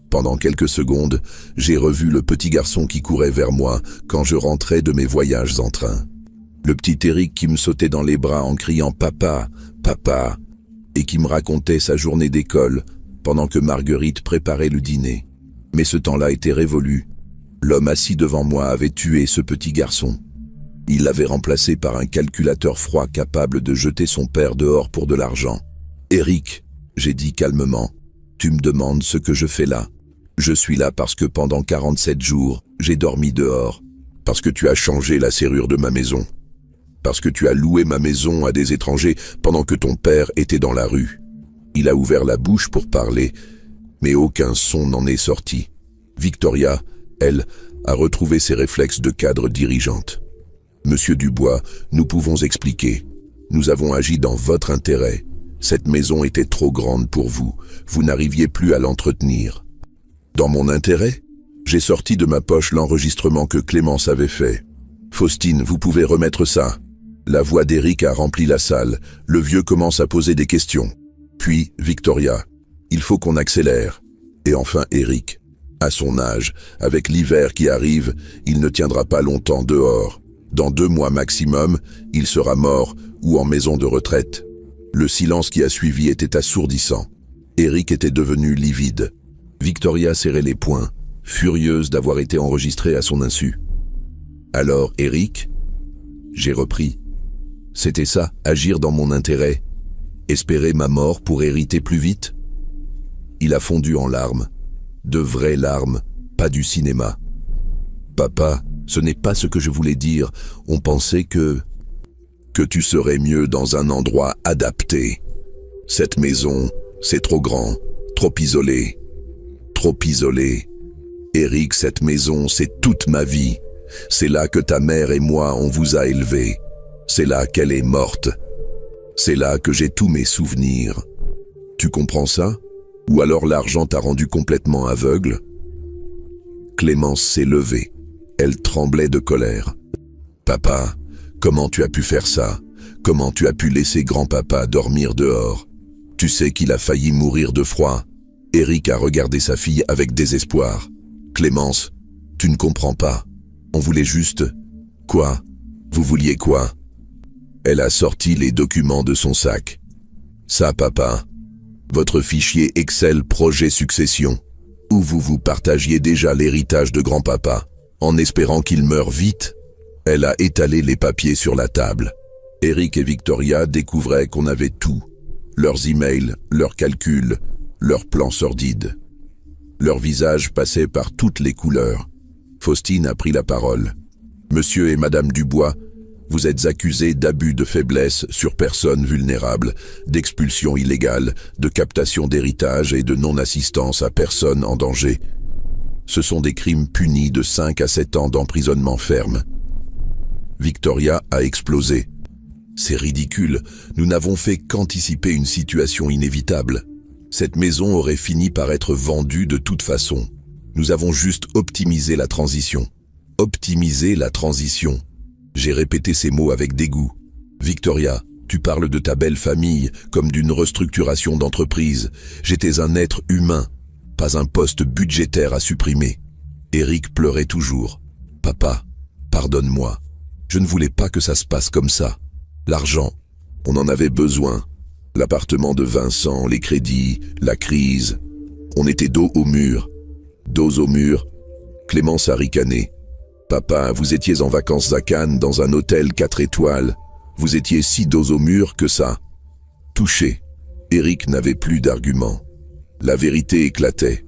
Pendant quelques secondes, j'ai revu le petit garçon qui courait vers moi quand je rentrais de mes voyages en train. Le petit Eric qui me sautait dans les bras en criant « Papa, papa !» et qui me racontait sa journée d'école pendant que Marguerite préparait le dîner. Mais ce temps-là était révolu. L'homme assis devant moi avait tué ce petit garçon. Il l'avait remplacé par un calculateur froid capable de jeter son père dehors pour de l'argent. « Eric, » j'ai dit calmement, « tu me demandes ce que je fais là. Je suis là parce que pendant 47 jours, j'ai dormi dehors. Parce que tu as changé la serrure de ma maison. Parce que tu as loué ma maison à des étrangers pendant que ton père était dans la rue. » Il a ouvert la bouche pour parler, mais aucun son n'en est sorti. Victoria, elle, a retrouvé ses réflexes de cadre dirigeante. « Monsieur Dubois, nous pouvons expliquer. Nous avons agi dans votre intérêt. Cette maison était trop grande pour vous. Vous n'arriviez plus à l'entretenir. » Dans mon intérêt, j'ai sorti de ma poche l'enregistrement que Clémence avait fait. « Faustine, vous pouvez remettre ça. » La voix d'Eric a rempli la salle. Le vieux commence à poser des questions. Puis Victoria. « Il faut qu'on accélère. » Et enfin Eric. À son âge, avec l'hiver qui arrive, il ne tiendra pas longtemps dehors. Dans 2 mois maximum, il sera mort ou en maison de retraite. Le silence qui a suivi était assourdissant. Eric était devenu livide. Victoria serrait les poings, furieuse d'avoir été enregistrée à son insu. « Alors, Eric ?» J'ai repris. « C'était ça, agir dans mon intérêt. Espérer ma mort pour hériter plus vite ?» Il a fondu en larmes. De vraies larmes, pas du cinéma. « Papa, ce n'est pas ce que je voulais dire. On pensait que tu serais mieux dans un endroit adapté. Cette maison, c'est trop grand, trop isolé. Trop isolé. Eric, cette maison, c'est toute ma vie. C'est là que ta mère et moi, on vous a élevés. C'est là qu'elle est morte. C'est là que j'ai tous mes souvenirs. Tu comprends ça? Ou alors l'argent t'a rendu complètement aveugle ?» Clémence s'est levée. Elle tremblait de colère. « Papa, comment tu as pu faire ça? Comment tu as pu laisser grand-papa dormir dehors? Tu sais qu'il a failli mourir de froid. » Eric a regardé sa fille avec désespoir. « Clémence, tu ne comprends pas. On voulait juste... » « Quoi? Vous vouliez quoi? » Elle a sorti les documents de son sac. « Ça, papa. Votre fichier Excel projet succession, où vous partagiez déjà l'héritage de grand-papa, en espérant qu'il meure vite. » Elle a étalé les papiers sur la table. Eric et Victoria découvraient qu'on avait tout. Leurs emails, leurs calculs, leurs plans sordides. Leur visage passait par toutes les couleurs. Faustine a pris la parole. « Monsieur et Madame Dubois, vous êtes accusés d'abus de faiblesse sur personnes vulnérables, d'expulsion illégale, de captation d'héritage et de non-assistance à personne en danger. Ce sont des crimes punis de 5 à 7 ans d'emprisonnement ferme. » Victoria a explosé. « C'est ridicule, nous n'avons fait qu'anticiper une situation inévitable. Cette maison aurait fini par être vendue de toute façon. Nous avons juste optimisé la transition. Optimiser la transition. » J'ai répété ces mots avec dégoût. « Victoria, tu parles de ta belle famille comme d'une restructuration d'entreprise. J'étais un être humain, pas un poste budgétaire à supprimer. » Eric pleurait toujours. « Papa, pardonne-moi. Je ne voulais pas que ça se passe comme ça. L'argent, on en avait besoin. L'appartement de Vincent, les crédits, la crise. On était dos au mur. Dos au mur. » Clémence a ricané. « Papa, vous étiez en vacances à Cannes dans un hôtel 4 étoiles. Vous étiez si dos au mur que ça. » Touché, Eric n'avait plus d'arguments. La vérité éclatait.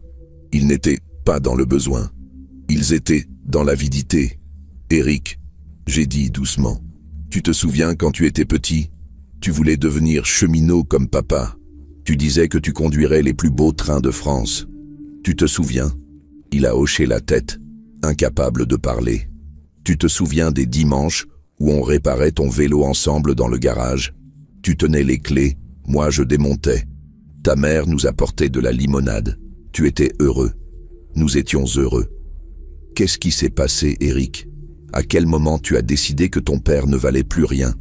Ils n'étaient pas dans le besoin. Ils étaient dans l'avidité. « Eric, » j'ai dit doucement, « tu te souviens quand tu étais petit? Tu voulais devenir cheminot comme papa. Tu disais que tu conduirais les plus beaux trains de France. Tu te souviens ?» Il a hoché la tête, incapable de parler. « Tu te souviens des dimanches où on réparait ton vélo ensemble dans le garage? Tu tenais les clés, moi je démontais. Ta mère nous apportait de la limonade. Tu étais heureux. Nous étions heureux. Qu'est-ce qui s'est passé, Eric? À quel moment tu as décidé que ton père ne valait plus rien? »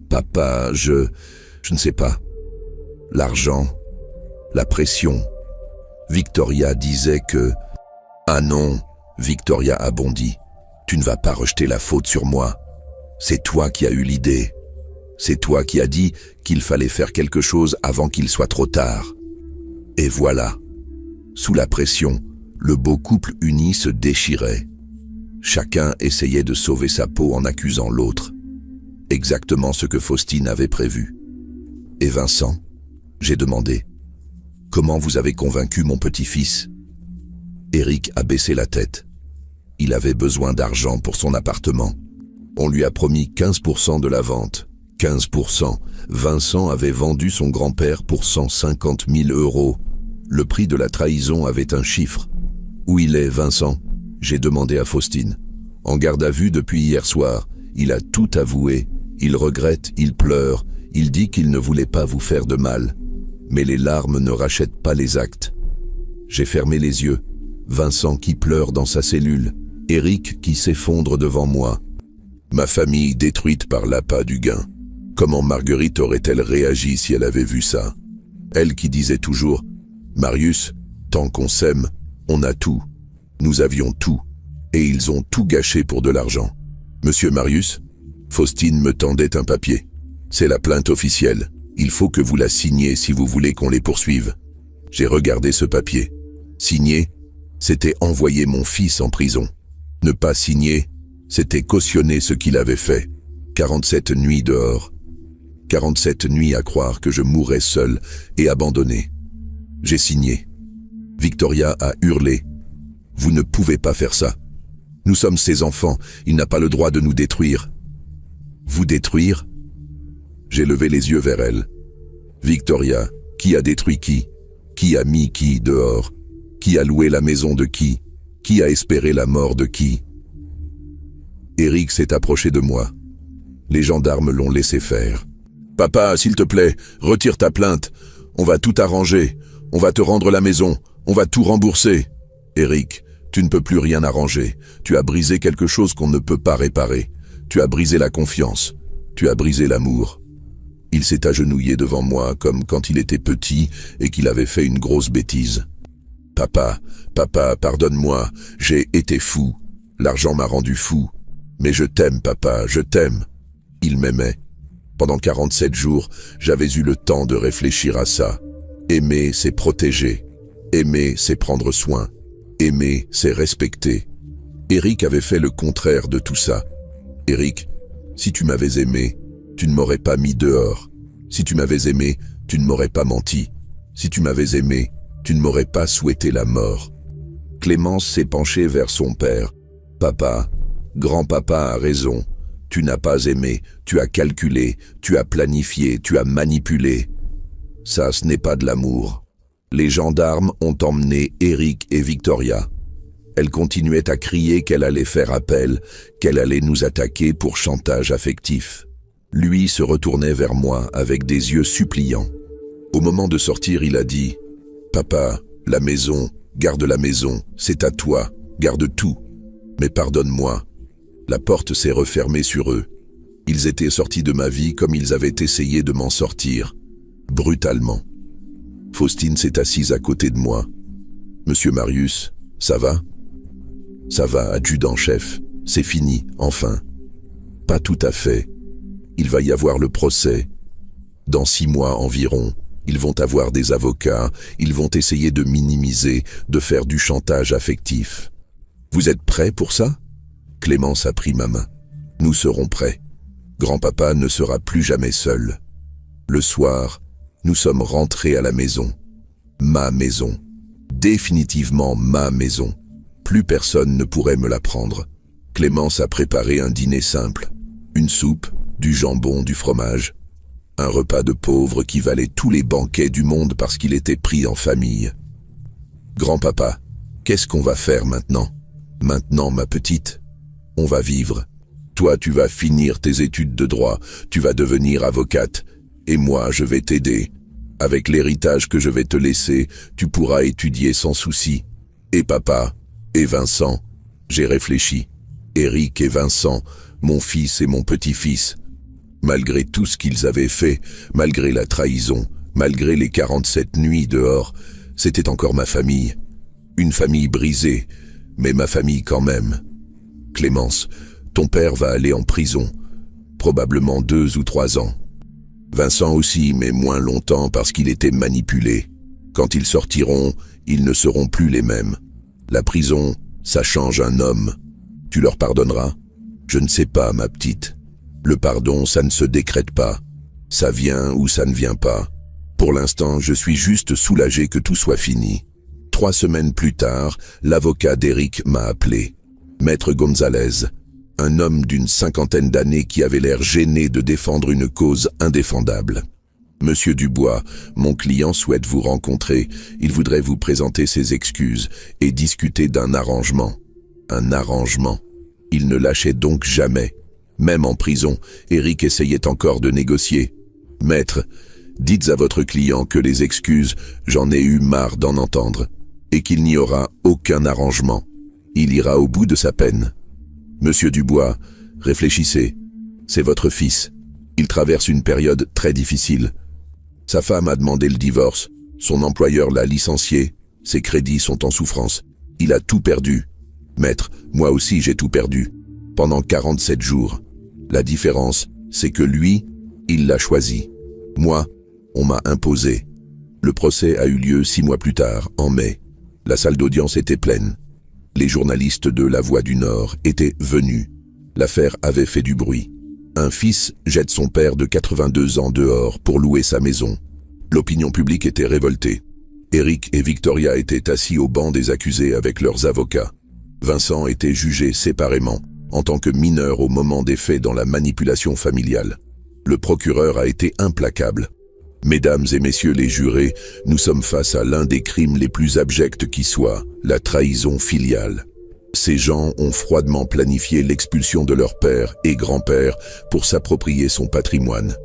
Papa, je ne sais pas. L'argent, la pression. Victoria disait que... Ah non, Victoria a bondi. Tu ne vas pas rejeter la faute sur moi. C'est toi qui as eu l'idée. C'est toi qui as dit qu'il fallait faire quelque chose avant qu'il soit trop tard. Et voilà. Sous la pression, le beau couple uni se déchirait. Chacun essayait de sauver sa peau en accusant l'autre. Exactement ce que Faustine avait prévu. « Et Vincent ?» j'ai demandé. « Comment vous avez convaincu mon petit-fils ?» Eric a baissé la tête. Il avait besoin d'argent pour son appartement. On lui a promis 15% de la vente. 15%. Vincent avait vendu son grand-père pour 150 000 €. Le prix de la trahison avait un chiffre. « Où il est, Vincent ?» j'ai demandé à Faustine. « En garde à vue depuis hier soir. Il a tout avoué. Il regrette, il pleure. Il dit qu'il ne voulait pas vous faire de mal. Mais les larmes ne rachètent pas les actes. » J'ai fermé les yeux. Vincent qui pleure dans sa cellule. Eric qui s'effondre devant moi. Ma famille détruite par l'appât du gain. Comment Marguerite aurait-elle réagi si elle avait vu ça? Elle qui disait toujours « Marius, tant qu'on s'aime, on a tout. » Nous avions tout, et ils ont tout gâché pour de l'argent. « Monsieur Marius ?» Faustine me tendait un papier. « C'est la plainte officielle. Il faut que vous la signiez si vous voulez qu'on les poursuive. » J'ai regardé ce papier. Signer, c'était envoyer mon fils en prison. Ne pas signer, c'était cautionner ce qu'il avait fait. 47 nuits dehors. 47 nuits à croire que je mourrais seul et abandonné. J'ai signé. Victoria a hurlé. « Vous ne pouvez pas faire ça. Nous sommes ses enfants, il n'a pas le droit de nous détruire. » Vous détruire? J'ai levé les yeux vers elle. Victoria, qui a détruit qui? Qui a mis qui dehors? Qui a loué la maison de qui? Qui a espéré la mort de qui? Eric s'est approché de moi. Les gendarmes l'ont laissé faire. « Papa, s'il te plaît, retire ta plainte. On va tout arranger. On va te rendre la maison. On va tout rembourser. » Eric, tu ne peux plus rien arranger. Tu as brisé quelque chose qu'on ne peut pas réparer. Tu as brisé la confiance. Tu as brisé l'amour. Il s'est agenouillé devant moi comme quand il était petit et qu'il avait fait une grosse bêtise. « Papa, papa, pardonne-moi, j'ai été fou. L'argent m'a rendu fou. Mais je t'aime, papa, je t'aime. » Il m'aimait. Pendant 47 jours, j'avais eu le temps de réfléchir à ça. Aimer, c'est protéger. Aimer, c'est prendre soin. Aimer, c'est respecter. Eric avait fait le contraire de tout ça. Eric, si tu m'avais aimé, tu ne m'aurais pas mis dehors. Si tu m'avais aimé, tu ne m'aurais pas menti. Si tu m'avais aimé, Tu ne m'aurais pas souhaité la mort. Clémence s'est penchée vers son père. Papa, grand-papa a raison. Tu n'as pas aimé, tu as calculé, tu as planifié, tu as manipulé. Ça, ce n'est pas de l'amour. Les gendarmes ont emmené Eric et Victoria. Elle continuait à crier qu'elle allait faire appel, qu'elle allait nous attaquer pour chantage affectif. Lui se retournait vers moi avec des yeux suppliants. Au moment de sortir, il a dit « Papa, la maison, garde la maison, c'est à toi, garde tout. Mais pardonne-moi. » La porte s'est refermée sur eux. Ils étaient sortis de ma vie comme ils avaient essayé de m'en sortir, brutalement. Faustine s'est assise à côté de moi. « Monsieur Marius, ça va ?»« Ça va, adjudant-chef, c'est fini, enfin. » »« Pas tout à fait. Il va y avoir le procès. Dans 6 mois environ, ils vont avoir des avocats, ils vont essayer de minimiser, de faire du chantage affectif. Vous êtes prêts pour ça ? Clémence a pris ma main. Nous serons prêts. Grand-papa ne sera plus jamais seul. Le soir, nous sommes rentrés à la maison. Ma maison. Définitivement ma maison. Plus personne ne pourrait me la prendre. Clémence a préparé un dîner simple. Une soupe, du jambon, du fromage. Un repas de pauvre qui valait tous les banquets du monde parce qu'il était pris en famille. Grand-papa, qu'est-ce qu'on va faire maintenant ? Maintenant, ma petite, on va vivre. Toi, tu vas finir tes études de droit, tu vas devenir avocate. Et moi, je vais t'aider. Avec l'héritage que je vais te laisser, tu pourras étudier sans souci. Et papa, et Vincent, j'ai réfléchi. Eric et Vincent, mon fils et mon petit-fils. Malgré tout ce qu'ils avaient fait, malgré la trahison, malgré les 47 nuits dehors, c'était encore ma famille. Une famille brisée, mais ma famille quand même. Clémence, ton père va aller en prison, probablement 2 ou 3 ans. Vincent aussi, mais moins longtemps parce qu'il était manipulé. Quand ils sortiront, ils ne seront plus les mêmes. La prison, ça change un homme. Tu leur pardonneras ? Je ne sais pas, ma petite. Le pardon, ça ne se décrète pas. Ça vient ou ça ne vient pas. Pour l'instant, je suis juste soulagé que tout soit fini. 3 semaines plus tard, l'avocat d'Eric m'a appelé. Maître Gonzalez, un homme d'une 50aine d'années qui avait l'air gêné de défendre une cause indéfendable. Monsieur Dubois, mon client souhaite vous rencontrer. Il voudrait vous présenter ses excuses et discuter d'un arrangement. Un arrangement. Il ne lâchait donc jamais. Même en prison, Eric essayait encore de négocier. « Maître, dites à votre client que les excuses, j'en ai eu marre d'en entendre, et qu'il n'y aura aucun arrangement. Il ira au bout de sa peine. Monsieur Dubois, réfléchissez. C'est votre fils. Il traverse une période très difficile. Sa femme a demandé le divorce. Son employeur l'a licencié. Ses crédits sont en souffrance. Il a tout perdu. Maître, moi aussi j'ai tout perdu. Pendant 47 jours. La différence, c'est que lui, il l'a choisi. Moi, on m'a imposé. Le procès a eu lieu 6 mois plus tard, en mai. La salle d'audience était pleine. Les journalistes de La Voix du Nord étaient venus. L'affaire avait fait du bruit. Un fils jette son père de 82 ans dehors pour louer sa maison. L'opinion publique était révoltée. Eric et Victoria étaient assis au banc des accusés avec leurs avocats. Vincent était jugé séparément, en tant que mineur au moment des faits dans la manipulation familiale. Le procureur a été implacable. Mesdames et messieurs les jurés, nous sommes face à l'un des crimes les plus abjects qui soient, la trahison filiale. Ces gens ont froidement planifié l'expulsion de leur père et grand-père pour s'approprier son patrimoine.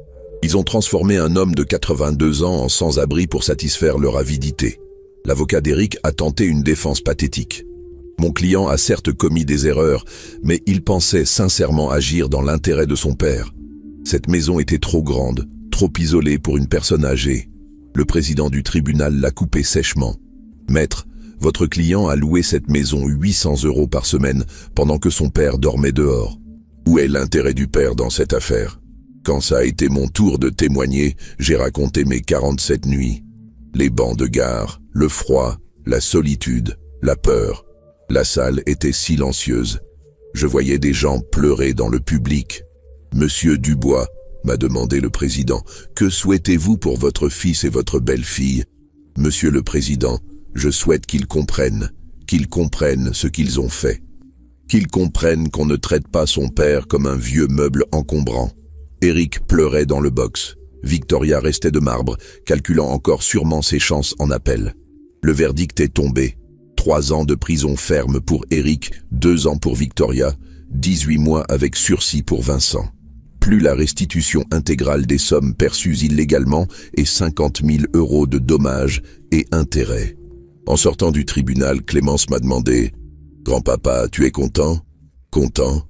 Ils ont transformé un homme de 82 ans en sans-abri pour satisfaire leur avidité. L'avocat d'Eric a tenté une défense pathétique. Mon client a certes commis des erreurs, mais il pensait sincèrement agir dans l'intérêt de son père. Cette maison était trop grande, trop isolée pour une personne âgée. Le président du tribunal l'a coupé sèchement. « Maître, votre client a loué cette maison 800 € par semaine pendant que son père dormait dehors. Où est l'intérêt du père dans cette affaire ? Quand ça a été mon tour de témoigner, j'ai raconté mes 47 nuits. Les bancs de gare, le froid, la solitude, la peur. La salle était silencieuse. Je voyais des gens pleurer dans le public. « Monsieur Dubois, » m'a demandé le président, « que souhaitez-vous pour votre fils et votre belle-fille ?»« Monsieur le président, Je souhaite qu'ils comprennent ce qu'ils ont fait. Qu'ils comprennent qu'on ne traite pas son père comme un vieux meuble encombrant. Eric pleurait dans le box. Victoria restait de marbre, calculant encore sûrement ses chances en appel. Le verdict est tombé. 3 ans de prison ferme pour Eric, 2 ans pour Victoria, 18 mois avec sursis pour Vincent. Plus la restitution intégrale des sommes perçues illégalement et 50 000 € de dommages et intérêts. En sortant du tribunal, Clémence m'a demandé « Grand-papa, tu es content ?»« Content ?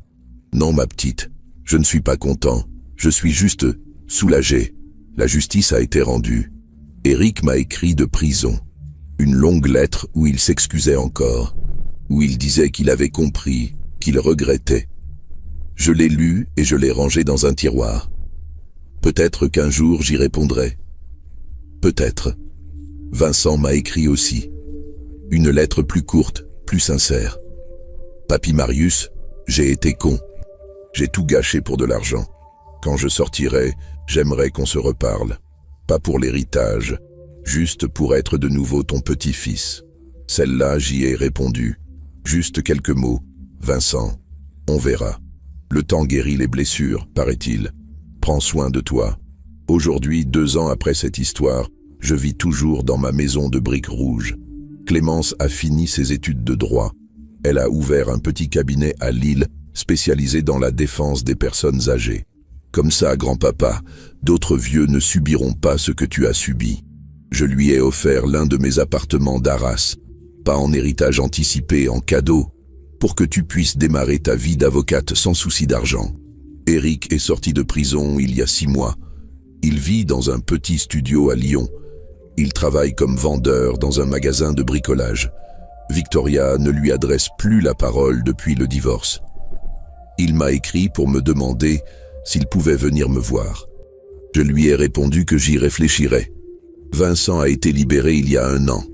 Non, ma petite, je ne suis pas content. Je suis juste soulagé. La justice a été rendue. Eric m'a écrit de prison. Une longue lettre où il s'excusait encore, où il disait qu'il avait compris, qu'il regrettait. Je l'ai lu et je l'ai rangé dans un tiroir. Peut-être qu'un jour j'y répondrai. Peut-être. Vincent m'a écrit aussi. Une lettre plus courte, plus sincère. Papy Marius, j'ai été con. J'ai tout gâché pour de l'argent. Quand je sortirai, j'aimerais qu'on se reparle. Pas pour l'héritage, juste pour être de nouveau ton petit-fils. Celle-là, j'y ai répondu. Juste quelques mots. Vincent, on verra. Le temps guérit les blessures, paraît-il. Prends soin de toi. Aujourd'hui, 2 ans après cette histoire, je vis toujours dans ma maison de briques rouges. Clémence a fini ses études de droit. Elle a ouvert un petit cabinet à Lille, spécialisé dans la défense des personnes âgées. Comme ça, grand-papa, d'autres vieux ne subiront pas ce que tu as subi. Je lui ai offert l'un de mes appartements d'Arras, pas en héritage anticipé, en cadeau, pour que tu puisses démarrer ta vie d'avocate sans souci d'argent. Eric est sorti de prison il y a 6 mois. Il vit dans un petit studio à Lyon. Il travaille comme vendeur dans un magasin de bricolage. Victoria ne lui adresse plus la parole depuis le divorce. Il m'a écrit pour me demander s'il pouvait venir me voir. Je lui ai répondu que j'y réfléchirais. Vincent a été libéré il y a 1 an.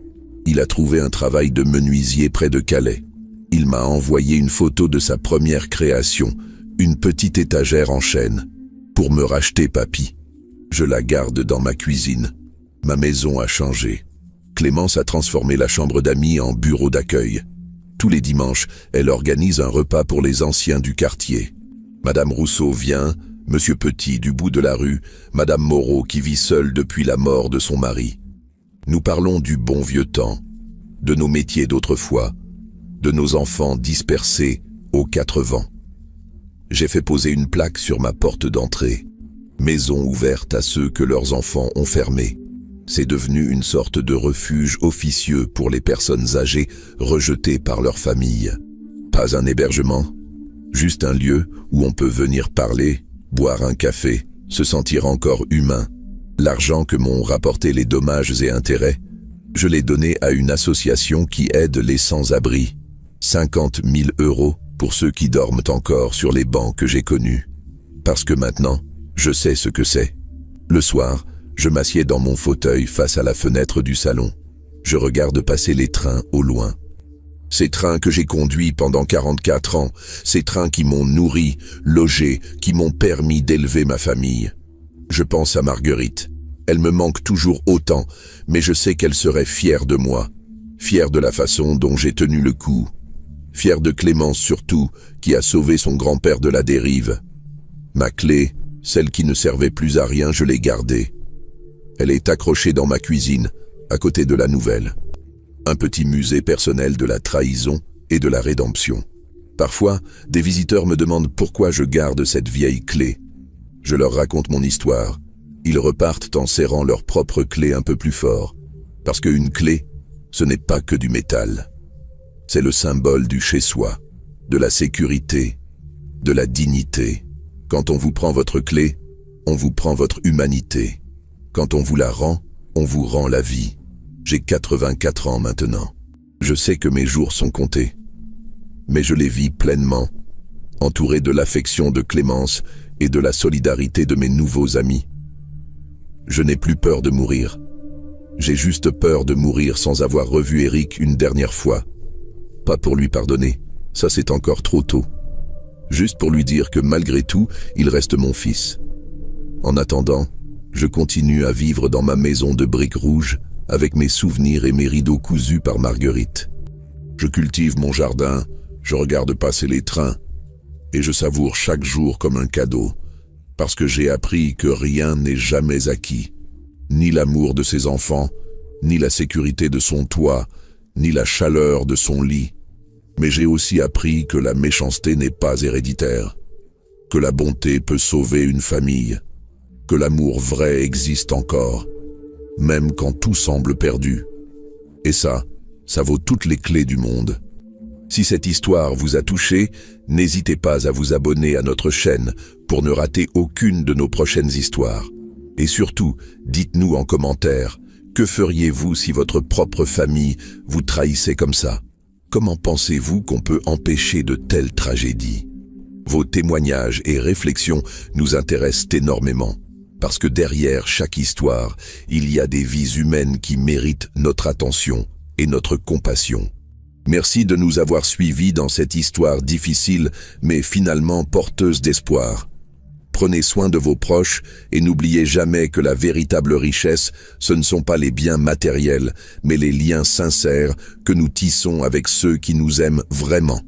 Il a trouvé un travail de menuisier près de Calais. Il m'a envoyé une photo de sa première création, une petite étagère en chêne. Pour me racheter, papy. Je la garde dans ma cuisine. Ma maison a changé. Clémence a transformé la chambre d'amis en bureau d'accueil. Tous les dimanches, elle organise un repas pour les anciens du quartier. Madame Rousseau vient, Monsieur Petit du bout de la rue, Madame Moreau qui vit seule depuis la mort de son mari. Nous parlons du bon vieux temps, de nos métiers d'autrefois, de nos enfants dispersés aux 4 vents. J'ai fait poser une plaque sur ma porte d'entrée. Maison ouverte à ceux que leurs enfants ont fermés. C'est devenu une sorte de refuge officieux pour les personnes âgées rejetées par leur famille. Pas un hébergement, juste un lieu où on peut venir parler, boire un café, se sentir encore humain. L'argent que m'ont rapporté les dommages et intérêts, je l'ai donné à une association qui aide les sans-abri. 50 000 € pour ceux qui dorment encore sur les bancs que j'ai connus. Parce que maintenant, je sais ce que c'est. Le soir, je m'assieds dans mon fauteuil face à la fenêtre du salon. Je regarde passer les trains au loin. Ces trains que j'ai conduits pendant 44 ans, ces trains qui m'ont nourri, logé, qui m'ont permis d'élever ma famille. Je pense à Marguerite. Elle me manque toujours autant, mais je sais qu'elle serait fière de moi, fière de la façon dont j'ai tenu le coup, fière de Clémence surtout, qui a sauvé son grand-père de la dérive. Ma clé, celle qui ne servait plus à rien, je l'ai gardée. Elle est accrochée dans ma cuisine, à côté de la nouvelle. Un petit musée personnel de la trahison et de la rédemption. Parfois, des visiteurs me demandent pourquoi je garde cette vieille clé. Je leur raconte mon histoire. Ils repartent en serrant leur propre clé un peu plus fort. Parce qu'une clé, ce n'est pas que du métal. C'est le symbole du chez-soi, de la sécurité, de la dignité. Quand on vous prend votre clé, on vous prend votre humanité. Quand on vous la rend, on vous rend la vie. J'ai 84 ans maintenant. Je sais que mes jours sont comptés. Mais je les vis pleinement, entouré de l'affection de Clémence et de la solidarité de mes nouveaux amis. Je n'ai plus peur de mourir. J'ai juste peur de mourir sans avoir revu Eric une dernière fois. Pas pour lui pardonner, ça c'est encore trop tôt. Juste pour lui dire que malgré tout, il reste mon fils. En attendant, je continue à vivre dans ma maison de briques rouges avec mes souvenirs et mes rideaux cousus par Marguerite. Je cultive mon jardin, je regarde passer les trains, et je savoure chaque jour comme un cadeau, parce que j'ai appris que rien n'est jamais acquis. Ni l'amour de ses enfants, ni la sécurité de son toit, ni la chaleur de son lit. Mais j'ai aussi appris que la méchanceté n'est pas héréditaire, que la bonté peut sauver une famille, que l'amour vrai existe encore, même quand tout semble perdu. Et ça vaut toutes les clés du monde. Si cette histoire vous a touché, n'hésitez pas à vous abonner à notre chaîne pour ne rater aucune de nos prochaines histoires. Et surtout, dites-nous en commentaire, que feriez-vous si votre propre famille vous trahissait comme ça? Comment pensez-vous qu'on peut empêcher de telles tragédies? Vos témoignages et réflexions nous intéressent énormément, parce que derrière chaque histoire, il y a des vies humaines qui méritent notre attention et notre compassion. Merci de nous avoir suivis dans cette histoire difficile, mais finalement porteuse d'espoir. Prenez soin de vos proches et n'oubliez jamais que la véritable richesse, ce ne sont pas les biens matériels, mais les liens sincères que nous tissons avec ceux qui nous aiment vraiment.